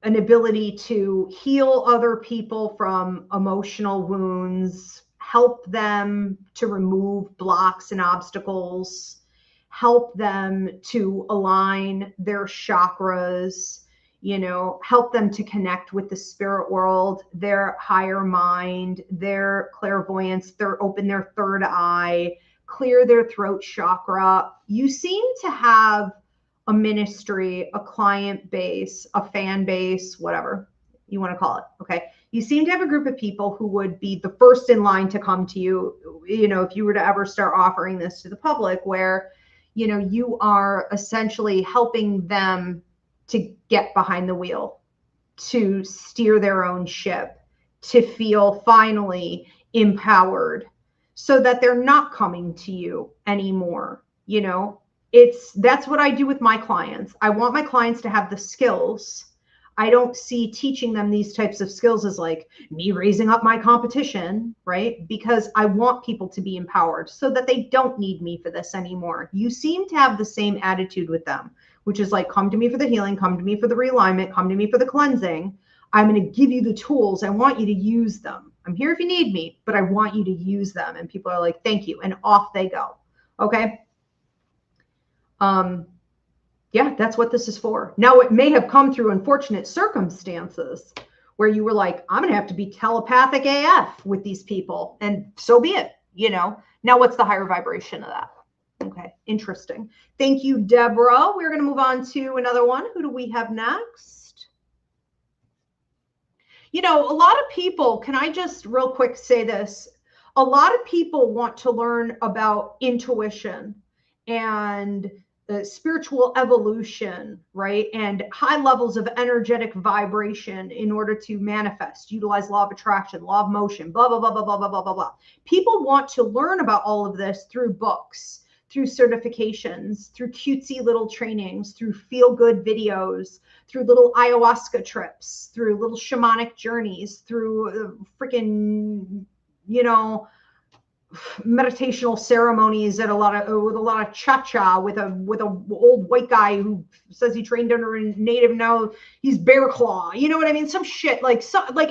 an ability to heal other people from emotional wounds, help them to remove blocks and obstacles, help them to align their chakras, help them to connect with the spirit world, their higher mind, their clairvoyance, open their third eye, clear their throat chakra. You seem to have a ministry, a client base, a fan base, whatever you want to call it. Okay. You seem to have a group of people who would be the first in line to come to you, if you were to ever start offering this to the public, where, you are essentially helping them to get behind the wheel, to steer their own ship, to feel finally empowered so that they're not coming to you anymore. That's what I do with my clients. I want my clients to have the skills. I don't see teaching them these types of skills as like me raising up my competition, right? Because I want people to be empowered so that they don't need me for this anymore. You seem to have the same attitude with them, which is like, come to me for the healing, come to me for the realignment, come to me for the cleansing. I'm going to give you the tools. I want you to use them. I'm here if you need me, but I want you to use them. And people are like, thank you. And off they go. Okay. Yeah, that's what this is for. Now, it may have come through unfortunate circumstances where you were like, I'm going to have to be telepathic AF with these people. And so be it, Now, what's the higher vibration of that? Okay, interesting. Thank you, Deborah. We're going to move on to another one. Who do we have next? You know, a lot of people, can I just real quick say this? A lot of people want to learn about intuition and spiritual evolution, right? And high levels of energetic vibration in order to manifest, utilize law of attraction, law of motion, blah, blah, blah, blah, blah, blah, blah, blah, blah. People want to learn about all of this through books, through certifications, through cutesy little trainings, through feel-good videos, through little ayahuasca trips, through little shamanic journeys, through freaking, you know, meditational ceremonies at with a lot of cha-cha with a old white guy who says he trained under a native, now he's bear claw, you know what I mean? Some shit like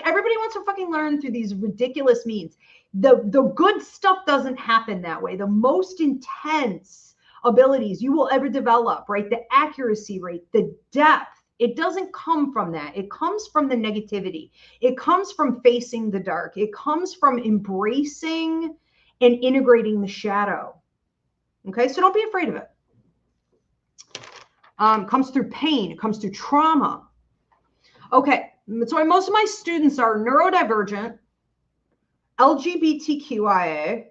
everybody wants to fucking learn through these ridiculous means. The good stuff doesn't happen that way. The most intense abilities you will ever develop, right? The accuracy rate, the depth, it doesn't come from that. It comes from the negativity. It comes from facing the dark. It comes from embracing and integrating the shadow. Okay, so don't be afraid of it. Comes through pain. It comes through trauma. Okay, that's why most of my students are neurodivergent, LGBTQIA,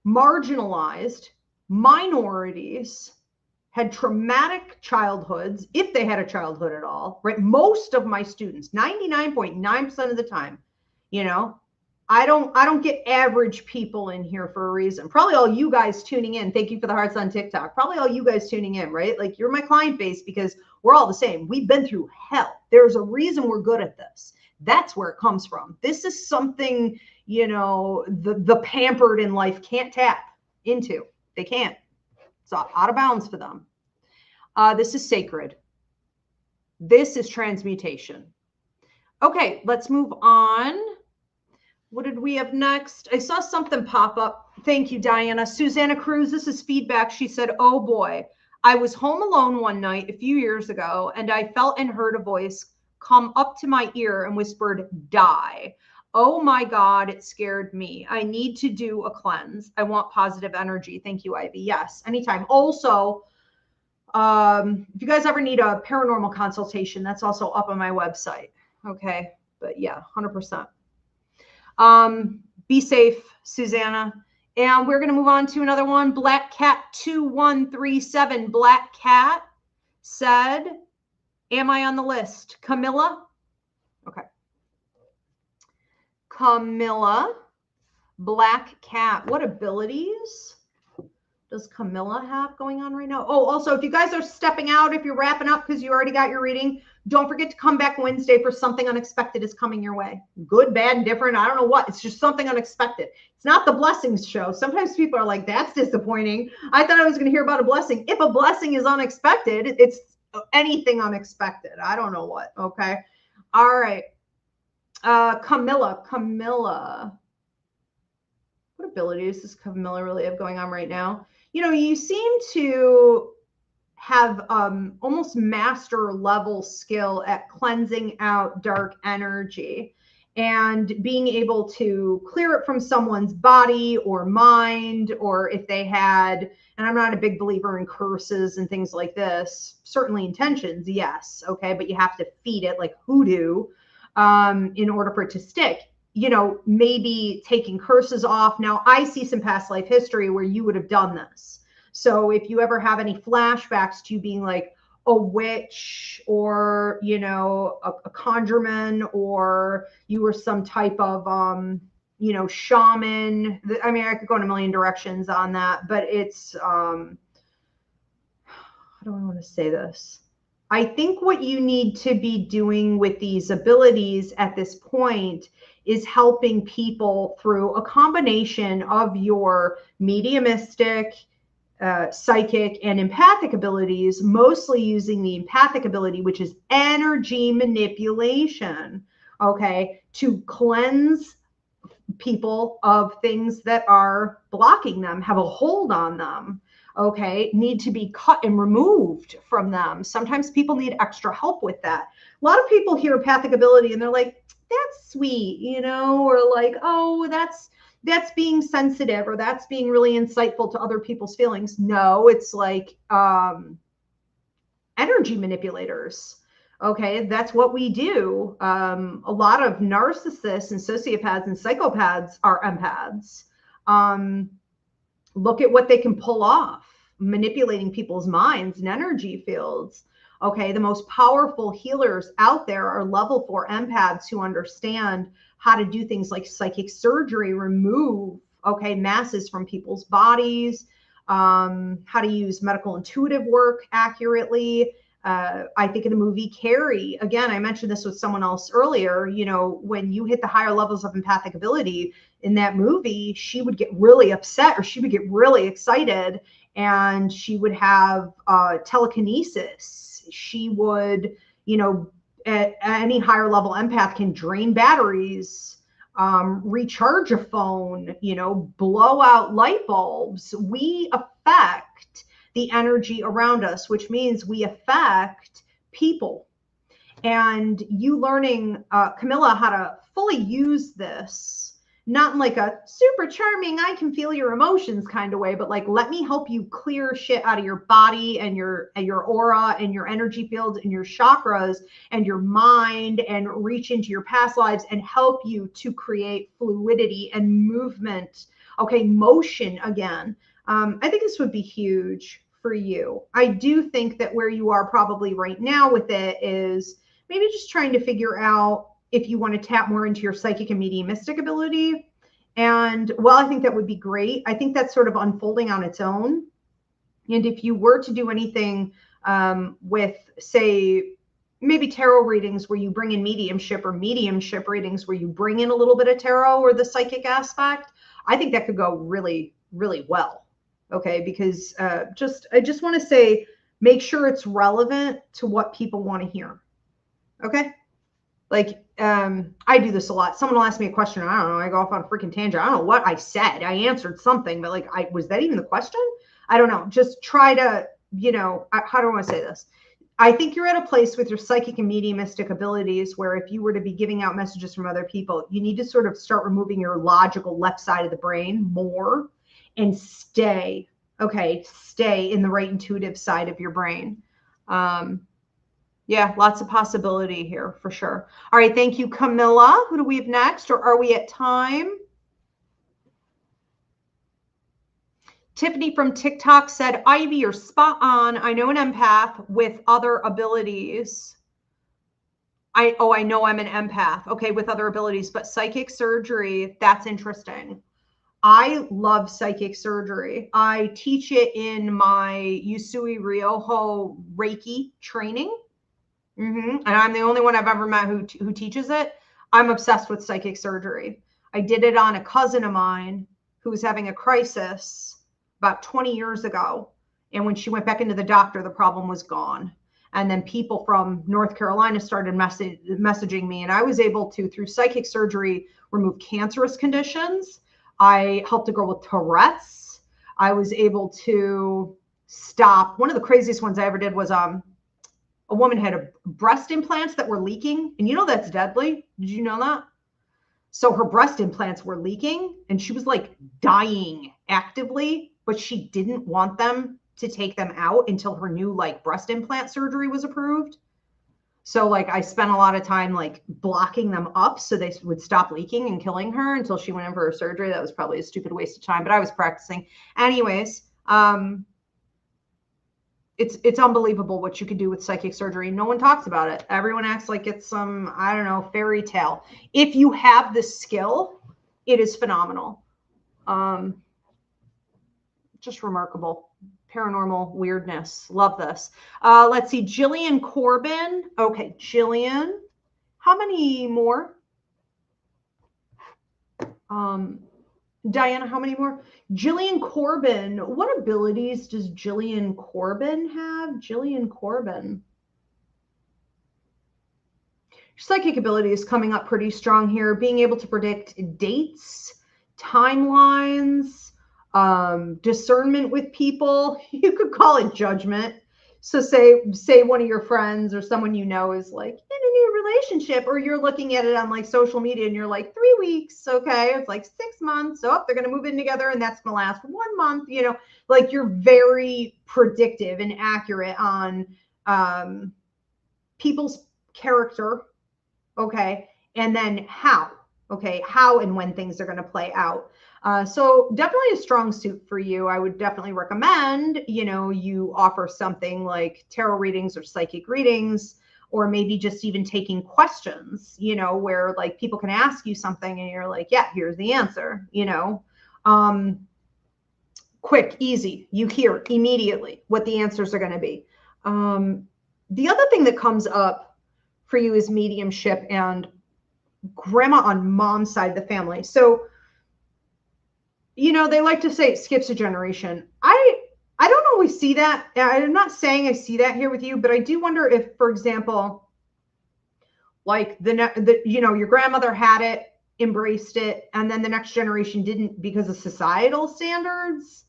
marginalized, minorities, had traumatic childhoods, if they had a childhood at all, right? Most of my students, 99.9% of the time, you know, I don't get average people in here for a reason. Probably all you guys tuning in. Thank you for the hearts on TikTok. Probably all you guys tuning in, right? Like, you're my client base because we're all the same. We've been through hell. There's a reason we're good at this. That's where it comes from. This is something, you know, the pampered in life can't tap into. They can't. It's out of bounds for them. This is sacred. This is transmutation. Okay, let's move on. What did we have next? I saw something pop up. Thank you, Diana. Susanna Cruz, this is feedback. She said, oh boy, I was home alone one night a few years ago, and I felt and heard a voice come up to my ear and whispered, die. Oh my God, it scared me. I need to do a cleanse. I want positive energy. Thank you, Ivy. Yes, anytime. Also, if you guys ever need a paranormal consultation, that's also up on my website. Okay, but yeah, 100%. Be safe, Susanna. And we're going to move on to another one. Black Cat 2137. Black Cat said, am I on the list? Camilla? Okay. Camilla. Black Cat. What abilities does Camilla have going on right now? Oh, also, if you guys are stepping out, if you're wrapping up because you already got your reading, don't forget to come back Wednesday for something unexpected is coming your way. Good, bad, different. I don't know what. It's just something unexpected. It's not the blessings show. Sometimes people are like, that's disappointing. I thought I was going to hear about a blessing. If a blessing is unexpected, it's anything unexpected. I don't know what. Okay. All right. Camilla. What abilities does Camilla really have going on right now? You know, you seem to have almost master level skill at cleansing out dark energy and being able to clear it from someone's body or mind, or if they had, and I'm not a big believer in curses and things like this, certainly intentions, yes, okay, but you have to feed it like hoodoo in order for it to stick. You know, maybe taking curses off. Now, I see some past life history where you would have done this. So if you ever have any flashbacks to you being like a witch or, you know, a conjurman, or you were some type of, you know, shaman. I mean, I could go in a million directions on that, but it's, how do I want to say this? I think what you need to be doing with these abilities at this point is helping people through a combination of your mediumistic, psychic, and empathic abilities, mostly using the empathic ability, which is energy manipulation, okay, to cleanse people of things that are blocking them, have a hold on them, okay, need to be cut and removed from them. Sometimes people need extra help with that. A lot of people hear empathic ability and they're like, that's sweet, you know, or like, oh, that's being sensitive, or that's being really insightful to other people's feelings. No, it's like energy manipulators. Okay, that's what we do. A lot of narcissists and sociopaths and psychopaths are empaths. Look at what they can pull off, manipulating people's minds and energy fields. Okay, the most powerful healers out there are level 4 empaths who understand how to do things like psychic surgery, remove, okay, masses from people's bodies, how to use medical intuitive work accurately. I think of the movie Carrie. Again, I mentioned this with someone else earlier. You know, when you hit the higher levels of empathic ability in that movie, she would get really upset or she would get really excited, and she would have telekinesis. She would, you know, at any higher level empath can drain batteries, recharge a phone, you know, blow out light bulbs. We affect the energy around us, which means we affect people. And you learning, Camilla, how to fully use this, not in like a super charming, I can feel your emotions kind of way, but like, let me help you clear shit out of your body and your aura and your energy fields and your chakras and your mind, and reach into your past lives and help you to create fluidity and movement. Okay, motion again. I think this would be huge for you. I do think that where you are probably right now with it is maybe just trying to figure out if you want to tap more into your psychic and mediumistic ability. And well, I think that would be great. I think that's sort of unfolding on its own. And if you were to do anything with, say, maybe tarot readings where you bring in mediumship, or mediumship readings where you bring in a little bit of tarot or the psychic aspect, I think that could go really, really well. Okay, because I just want to say, make sure it's relevant to what people want to hear. Okay. Like, I do this a lot. Someone will ask me a question. I don't know. I go off on a freaking tangent. I don't know what I said. I answered something, but like, was that even the question? I don't know. Just try to, you know, how do I want to say this? I think you're at a place with your psychic and mediumistic abilities where if you were to be giving out messages from other people, you need to sort of start removing your logical left side of the brain more and stay in the right intuitive side of your brain. Yeah, lots of possibility here for sure. All right, thank you, Camilla. Who do we have next, or are we at time? Tiffany from TikTok said, Ivy, you're spot on. I know an empath with other abilities. I know I'm an empath. Okay, with other abilities, but psychic surgery, that's interesting. I love psychic surgery. I teach it in my Usui Ryoho Reiki training. And I'm the only one I've ever met who teaches it. I'm obsessed with psychic surgery. I did it on a cousin of mine who was having a crisis about 20 years ago. And when she went back into the doctor, the problem was gone. And then people from North Carolina started messaging me, and I was able to, through psychic surgery, remove cancerous conditions. I helped a girl with Tourette's. I was able to stop. One of the craziest ones I ever did was a woman had breast implants that were leaking, and you know that's deadly. Did you know that? So her breast implants were leaking, and she was like dying actively, but she didn't want them to take them out until her new like breast implant surgery was approved. So like I spent a lot of time like blocking them up so they would stop leaking and killing her until she went in for her surgery. That was probably a stupid waste of time, but I was practicing. Anyways, it's unbelievable what you can do with psychic surgery. No one talks about it. Everyone acts like it's some, I don't know, fairy tale. If you have the skill, it is phenomenal. Just remarkable. Paranormal weirdness. Love this. Let's see. Jillian Corbin. Okay, Jillian. How many more? Diana, how many more? Jillian Corbin. What abilities does Jillian Corbin have? Jillian Corbin. Psychic ability is coming up pretty strong here. Being able to predict dates, timelines, discernment with people. You could call it judgment. So say one of your friends or someone you know is like in a new relationship, or you're looking at it on like social media and you're like 3 weeks. Okay. It's like 6 months. So they're going to move in together and that's going to last 1 month, you know, like you're very predictive and accurate on, people's character, okay, and then how, okay, how and when things are going to play out. So definitely a strong suit for you. I would definitely recommend, you offer something like tarot readings or psychic readings, or maybe just even taking questions, where like people can ask you something and you're like, yeah, here's the answer, quick, easy. You hear immediately what the answers are going to be. The other thing that comes up for you is mediumship and grandma on mom's side of the family. So, they like to say it skips a generation. I don't always see that. I'm not saying I see that here with you, but I do wonder if, for example, like your grandmother had it, embraced it, and then the next generation didn't because of societal standards,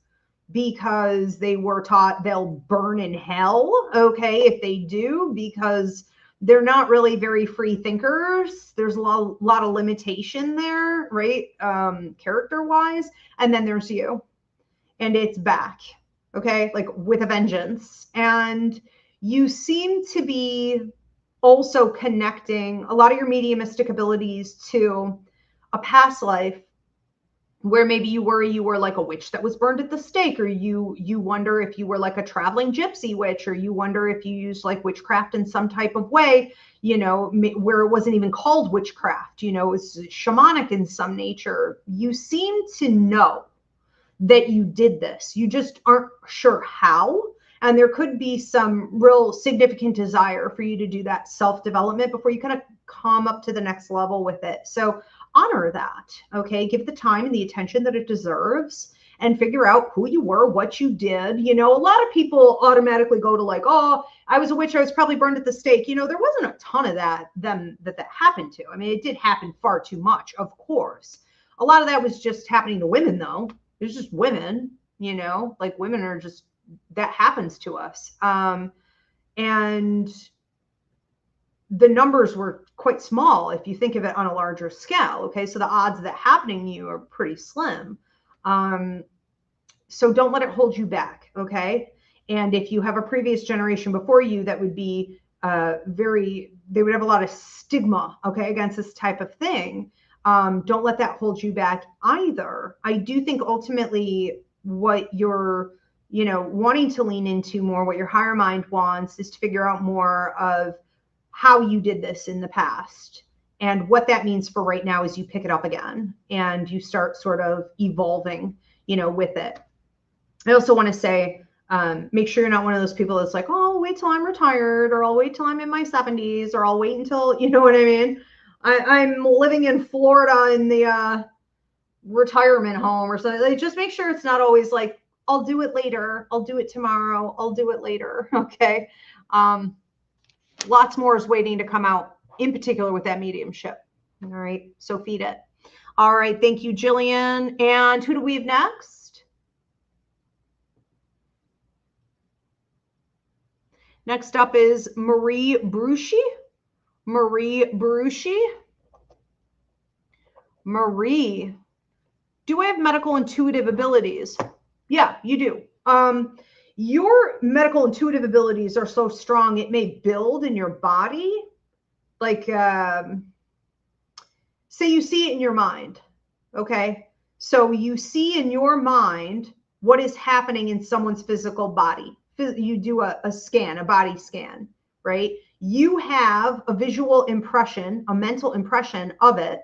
because they were taught they'll burn in hell, okay, if they do, because they're not really very free thinkers. There's a lot of limitation there, right? Character wise. And then there's you, and it's back, okay, like with a vengeance. And you seem to be also connecting a lot of your mediumistic abilities to a past life where maybe you were like a witch that was burned at the stake, or you wonder if you were like a traveling gypsy witch, or you wonder if you used like witchcraft in some type of way, where it wasn't even called witchcraft, it was shamanic in some nature. You seem to know that you did this. You just aren't sure how. And there could be some real significant desire for you to do that self-development before you kind of come up to the next level with it. So honor that, okay? Give the time and the attention that it deserves, and figure out who you were, what you did. A lot of people automatically go to like, oh, I was a witch, I was probably burned at the stake. There wasn't a ton of that happened to. I mean, it did happen far too much, of course. A lot of that was just happening to women, though. It was just women, like women are just, that happens to us. And the numbers were quite small if you think of it on a larger scale. Okay, so the odds of that happening to you are pretty slim. So don't let it hold you back. Okay, and if you have a previous generation before you that would be they would have a lot of stigma, okay, against this type of thing. Don't let that hold you back either. I do think ultimately what you're wanting to lean into more, what your higher mind wants, is to figure out more of how you did this in the past and what that means for right now as you pick it up again and you start sort of evolving, with it. I also want to say, make sure you're not one of those people that's like, oh, I'll wait till I'm retired, or I'll wait till I'm in my 70s, or I'll wait until, you know what I mean? I'm living in Florida in the retirement home or something. Like, just make sure it's not always like, I'll do it later, I'll do it tomorrow, I'll do it later. Okay. Lots more is waiting to come out, in particular with that mediumship. All right. So feed it. All right. Thank you, Jillian. And who do we have next? Next up is Marie Bruschi. Marie Bruschi. Marie, do I have medical intuitive abilities? Yeah, you do. Your medical intuitive abilities are so strong, it may build in your body. Like, say you see it in your mind. Okay. So you see in your mind what is happening in someone's physical body. You do a scan, a body scan, right? You have a visual impression, a mental impression of it,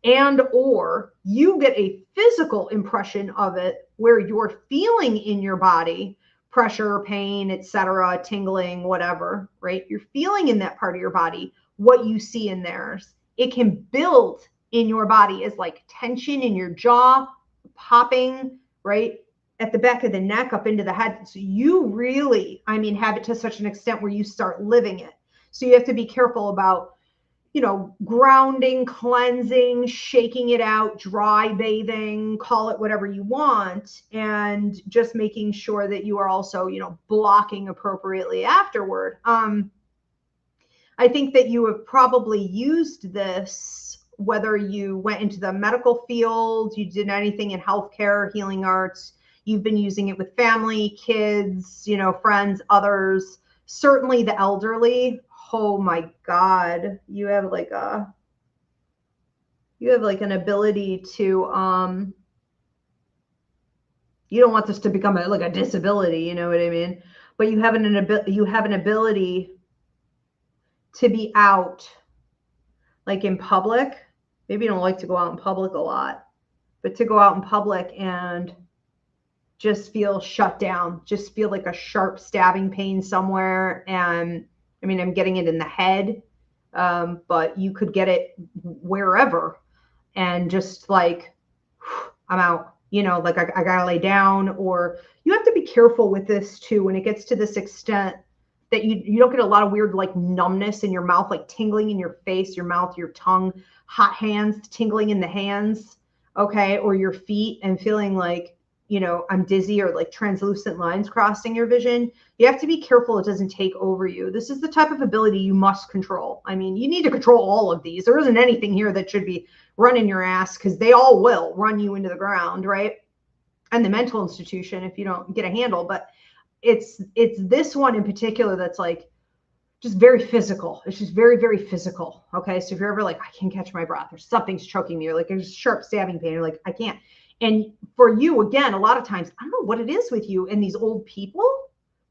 and or you get a physical impression of it where you're feeling in your body pressure, pain, etc., tingling, whatever, right? You're feeling in that part of your body what you see in theirs. It can build in your body as like tension in your jaw, popping, right, at the back of the neck up into the head. So you really, have it to such an extent where you start living it. So you have to be careful about, grounding, cleansing, shaking it out, dry bathing, call it whatever you want, and just making sure that you are also, blocking appropriately afterward. I think that you have probably used this, whether you went into the medical field, you did anything in healthcare, healing arts, you've been using it with family, kids, friends, others, certainly the elderly, Oh my God. You have like an ability to, you don't want this to become like a disability, you know what I mean? But you have an ability to be out, like in public. Maybe you don't like to go out in public a lot, but to go out in public and just feel shut down, just feel like a sharp stabbing pain somewhere. And I mean, I'm getting it in the head, but you could get it wherever, and just like, I'm out, like I gotta lay down. Or you have to be careful with this too when it gets to this extent that you don't get a lot of weird like numbness in your mouth, like tingling in your face, your mouth, your tongue, hot hands, tingling in the hands, okay, or your feet, and feeling like, I'm dizzy, or like translucent lines crossing your vision. You have to be careful it doesn't take over you. This is the type of ability you must control. I mean, you need to control all of these. There isn't anything here that should be running your ass, because they all will run you into the ground, right? And the mental institution if you don't get a handle. But it's this one in particular that's like just very physical. It's just very, very physical. Okay. So if you're ever like, I can't catch my breath, or something's choking me, or like there's sharp stabbing pain, or like I can't. And for you, again, a lot of times, I don't know what it is with you and these old people.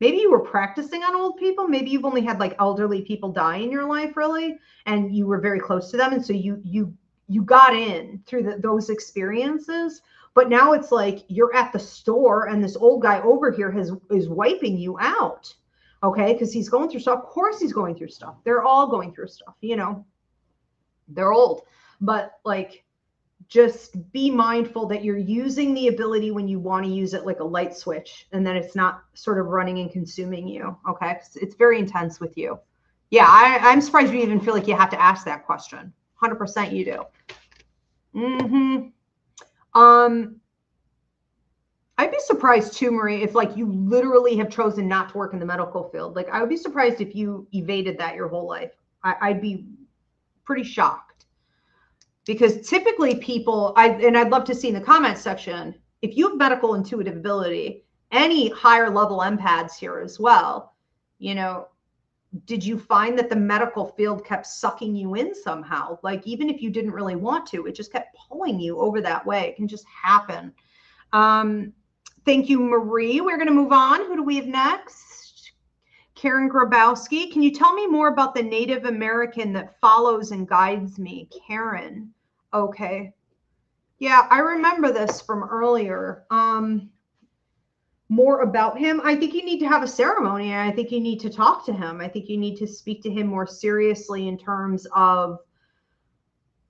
Maybe you were practicing on old people. Maybe you've only had like elderly people die in your life, really, and you were very close to them. And so you got in through those experiences. But now it's like you're at the store and this old guy over here is wiping you out. Okay. Because he's going through stuff. Of course he's going through stuff. They're all going through stuff, they're old. But like, just be mindful that you're using the ability when you want to use it like a light switch, and then it's not sort of running and consuming you. Okay. It's very intense with you. Yeah. I'm surprised you even feel like you have to ask that question. 100% you do. I'd be surprised too, Marie, if like you literally have chosen not to work in the medical field. Like I would be surprised if you evaded that your whole life. I'd be pretty shocked, because typically people, I'd love to see in the comments section, if you have medical intuitive ability, any higher level empaths here as well, did you find that the medical field kept sucking you in somehow? Like, even if you didn't really want to, it just kept pulling you over that way. It can just happen. Thank you, Marie. We're going to move on. Who do we have next? Karen Grabowski. Can you tell me more about the Native American that follows and guides me? Karen. Okay. Yeah, I remember this from earlier. More about him. I think you need to have a ceremony. I think you need to talk to him. I think you need to speak to him more seriously in terms of,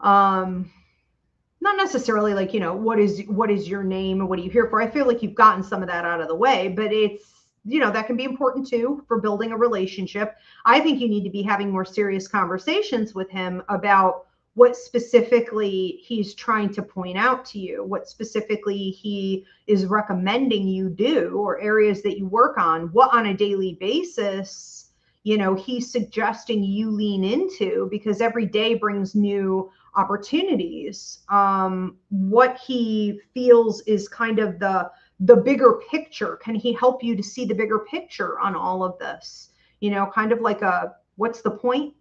not necessarily like, what is your name and what are you here for? I feel like you've gotten some of that out of the way, but it's, that can be important too for building a relationship. I think you need to be having more serious conversations with him about what specifically he's trying to point out to you, what specifically he is recommending you do, or areas that you work on, what on a daily basis, he's suggesting you lean into, because every day brings new opportunities. What he feels is kind of the bigger picture. Can he help you to see the bigger picture on all of this? Kind of like what's the point?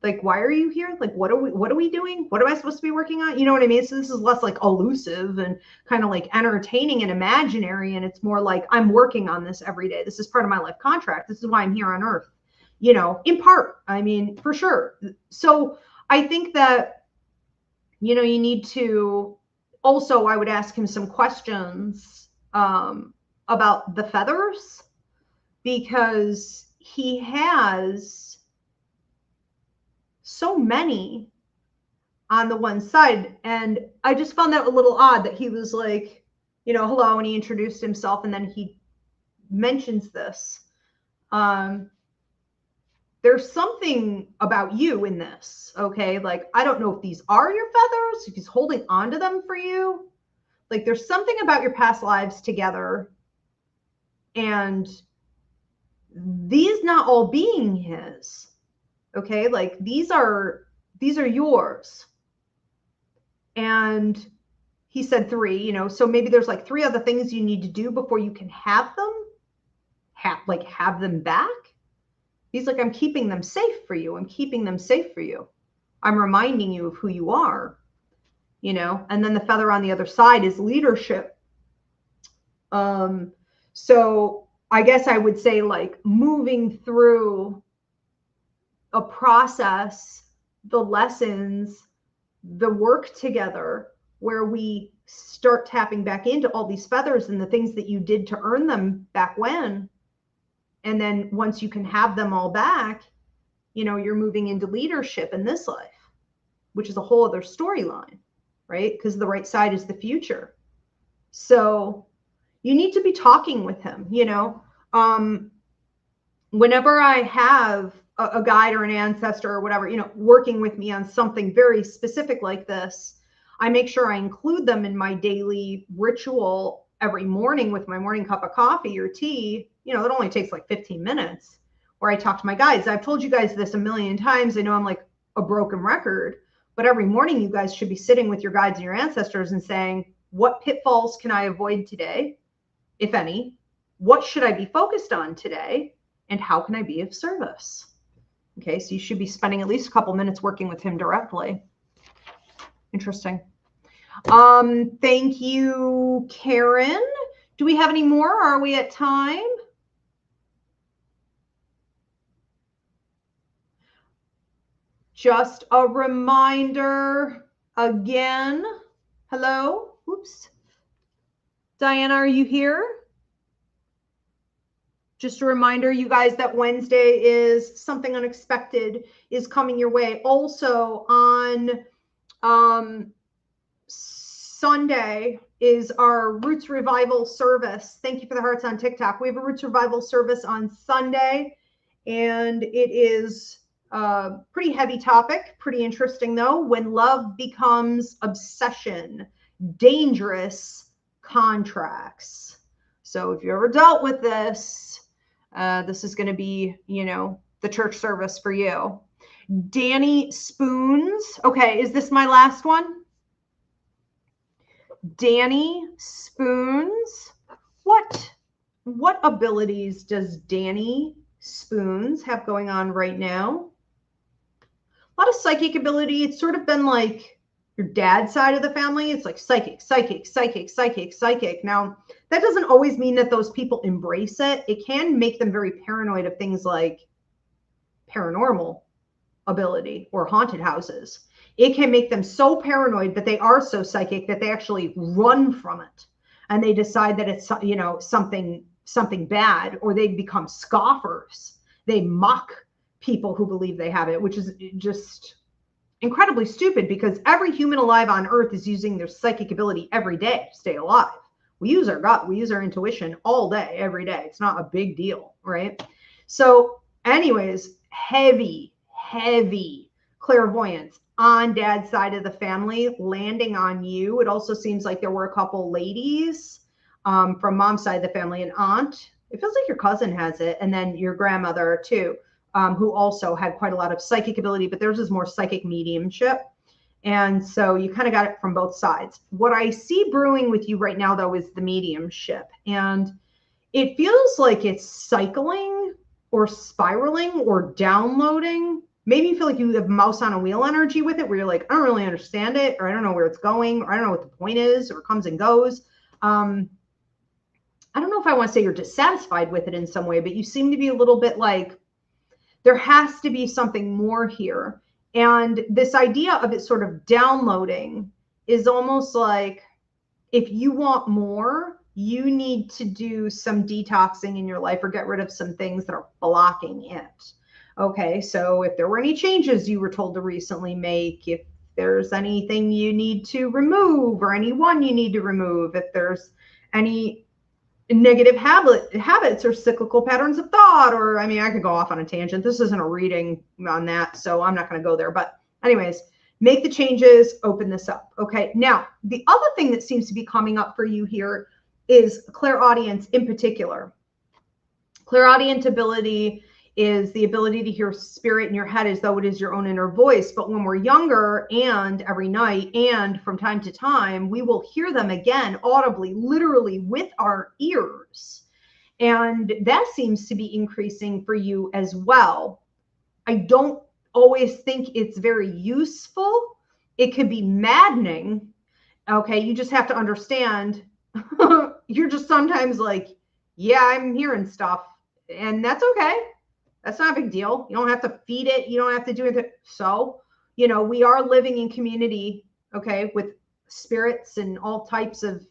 Like, why are you here? Like, what are we doing? What am I supposed to be working on? You know what I mean? So this is less like elusive and kind of like entertaining and imaginary. And it's more like, I'm working on this every day. This is part of my life contract. This is why I'm here on earth, in part, I mean, for sure. So I think that, you need to also, I would ask him some questions about the feathers, because he has so many on the one side. And I just found that a little odd that he was like, hello, and he introduced himself, and then he mentions this. There's something about you in this, okay? Like, I don't know if these are your feathers, if he's holding on to them for you. Like, there's something about your past lives together, and these not all being his. Okay, like these are yours. And he said 3, so maybe there's like 3 other things you need to do before you can have them, have them back. He's like, I'm keeping them safe for you. I'm keeping them safe for you. I'm reminding you of who you are, you know? And then the feather on the other side is leadership. So I guess I would say, like, moving through a process, the lessons, the work together, where we start tapping back into all these feathers and the things that you did to earn them back when. And then once you can have them all back, you know, you're moving into leadership in this life, which is a whole other storyline, right? Because the right side is the future. So you need to be talking with him, you know. Whenever I have a guide or an ancestor or whatever, you know, working with me on something very specific like this, I make sure I include them in my daily ritual every morning with my morning cup of coffee or tea. You know, it only takes like 15 minutes where I talk to my guides. I've told you guys this a million times. I know I'm like a broken record, but every morning you guys should be sitting with your guides and your ancestors and saying, what pitfalls can I avoid today, if any? What should I be focused on today? And how can I be of service? Okay, so you should be spending at least a couple minutes working with him directly. Interesting. Thank you, Karen. Do we have any more? Are we at time? Just a reminder again. Hello? Oops. Diana, are you here? Just a reminder, you guys, that Wednesday is something unexpected is coming your way. Also on Sunday is our Roots Revival service. Thank you for the hearts on TikTok. We have a Roots Revival service on Sunday, and it is a pretty heavy topic, pretty interesting though. When love becomes obsession, dangerous contracts. So if you ever dealt with this, this is going to be, you know, the church service for you. Danny Spoons. Okay, is this my last one? Danny Spoons. What abilities does Danny Spoons have going on right now? A lot of psychic ability. It's sort of been like your dad's side of the family. It's like psychic, psychic, psychic, psychic, psychic. Now, that doesn't always mean that those people embrace it. It can make them very paranoid of things like paranormal ability or haunted houses. It can make them so paranoid that they are so psychic that they actually run from it, and they decide that it's, you know, something bad, or they become scoffers. They mock people who believe they have it, which is just incredibly stupid, because every human alive on earth is using their psychic ability every day to stay alive. We use our gut, we use our intuition all day, every day. It's not a big deal, right? So anyways, heavy clairvoyance on dad's side of the family landing on you. It also seems like there were a couple ladies from mom's side of the family, an aunt. It feels like your cousin has it, and then your grandmother too, who also had quite a lot of psychic ability, but theirs is more psychic mediumship. And so you kind of got it from both sides. What I see brewing with you right now, though, is the mediumship. And it feels like it's cycling or spiraling or downloading. Maybe you feel like you have mouse on a wheel energy with it, where you're like, I don't really understand it, or I don't know where it's going, or I don't know what the point is, or it comes and goes. I don't know if I want to say you're dissatisfied with it in some way, but you seem to be a little bit like, there has to be something more here. And this idea of it sort of downloading is almost like, if you want more, you need to do some detoxing in your life or get rid of some things that are blocking it. Okay, so if there were any changes you were told to recently make, if there's anything you need to remove, or anyone you need to remove, if there's any negative habits or cyclical patterns of thought, or, I mean, I could go off on a tangent. This isn't a reading on that, so I'm not going to go there. But anyways, make the changes, open this up. Okay, now the other thing that seems to be coming up for you here is clairaudience in particular. Clairaudient ability is the ability to hear spirit in your head as though it is your own inner voice. But when we're younger, and every night and from time to time, we will hear them again audibly, literally with our ears. And that seems to be increasing for you as well. I don't always think it's very useful. It could be maddening. Okay, you just have to understand you're just sometimes like, yeah, I'm hearing stuff, and that's okay. That's not a big deal. You don't have to feed it. You don't have to do it. So, we are living in community, okay, with spirits and all types of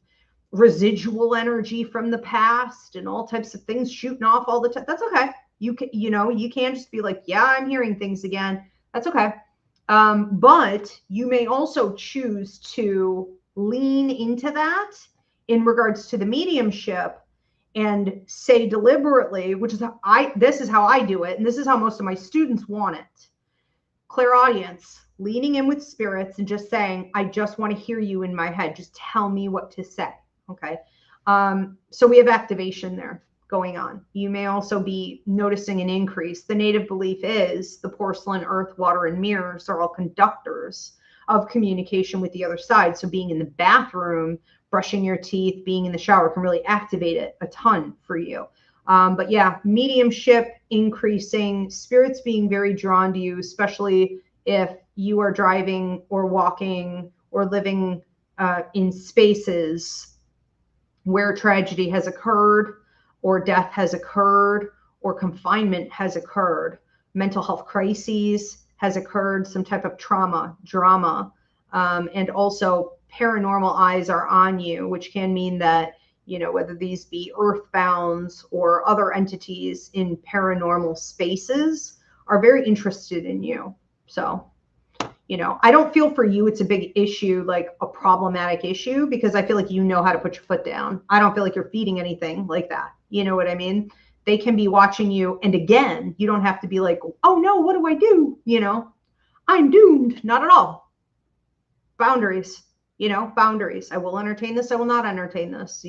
residual energy from the past and all types of things shooting off all the time. That's okay. You can just be like, yeah, I'm hearing things again. That's okay. But you may also choose to lean into that in regards to the mediumship and say deliberately, which is this is how I do it, and this is how most of my students want it. Clairaudience, leaning in with spirits and just saying, I just want to hear you in my head. Just tell me what to say. Okay. So we have activation there going on. You may also be noticing an increase. The native belief is the porcelain, earth, water, and mirrors are all conductors of communication with the other side. So being in the bathroom, brushing your teeth, being in the shower can really activate it a ton for you. But yeah, mediumship increasing, spirits being very drawn to you, especially if you are driving or walking or living in spaces where tragedy has occurred or death has occurred or confinement has occurred, mental health crises has occurred, some type of trauma, drama, and also paranormal eyes are on you, which can mean that, whether these be earthbounds or other entities in paranormal spaces are very interested in you. So, I don't feel for you it's a big issue, like a problematic issue, because I feel like you know how to put your foot down. I don't feel like you're feeding anything like that. You know what I mean? They can be watching you. And again, you don't have to be like, oh no, what do I do? I'm doomed. Not at all. Boundaries, boundaries. I will entertain this. I will not entertain this,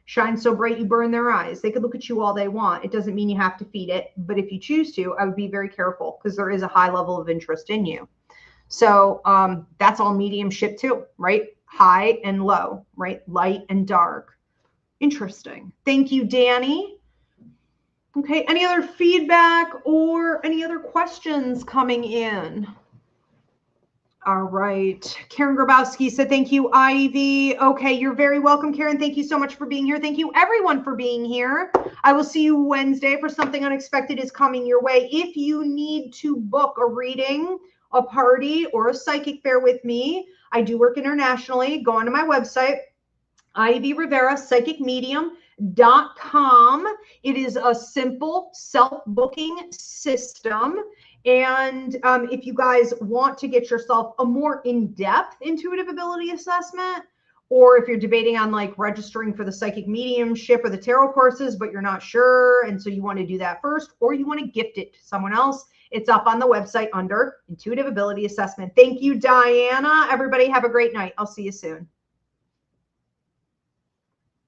shine so bright you burn their eyes. They could look at you all they want. It doesn't mean you have to feed it. But if you choose to, I would be very careful because there is a high level of interest in you. So that's all mediumship too, right? High and low, right? Light and dark. Interesting. Thank you, Danny. Okay, any other feedback or any other questions coming in? All right. Karen Grabowski said, thank you, Ivy. Okay, you're very welcome, Karen. Thank you so much for being here. Thank you, everyone, for being here. I will see you Wednesday for Something Unexpected is Coming Your Way. If you need to book a reading, a party, or a psychic fair with me, I do work internationally. Go onto my website, Ivy Rivera Psychic Medium.com. It is a simple self-booking system. And if you guys want to get yourself a more in-depth intuitive ability assessment, or if you're debating on like registering for the psychic mediumship or the tarot courses, but you're not sure, and so you want to do that first, or you want to gift it to someone else, it's up on the website under Intuitive Ability Assessment. Thank you, Diana. Everybody have a great night. I'll see you soon.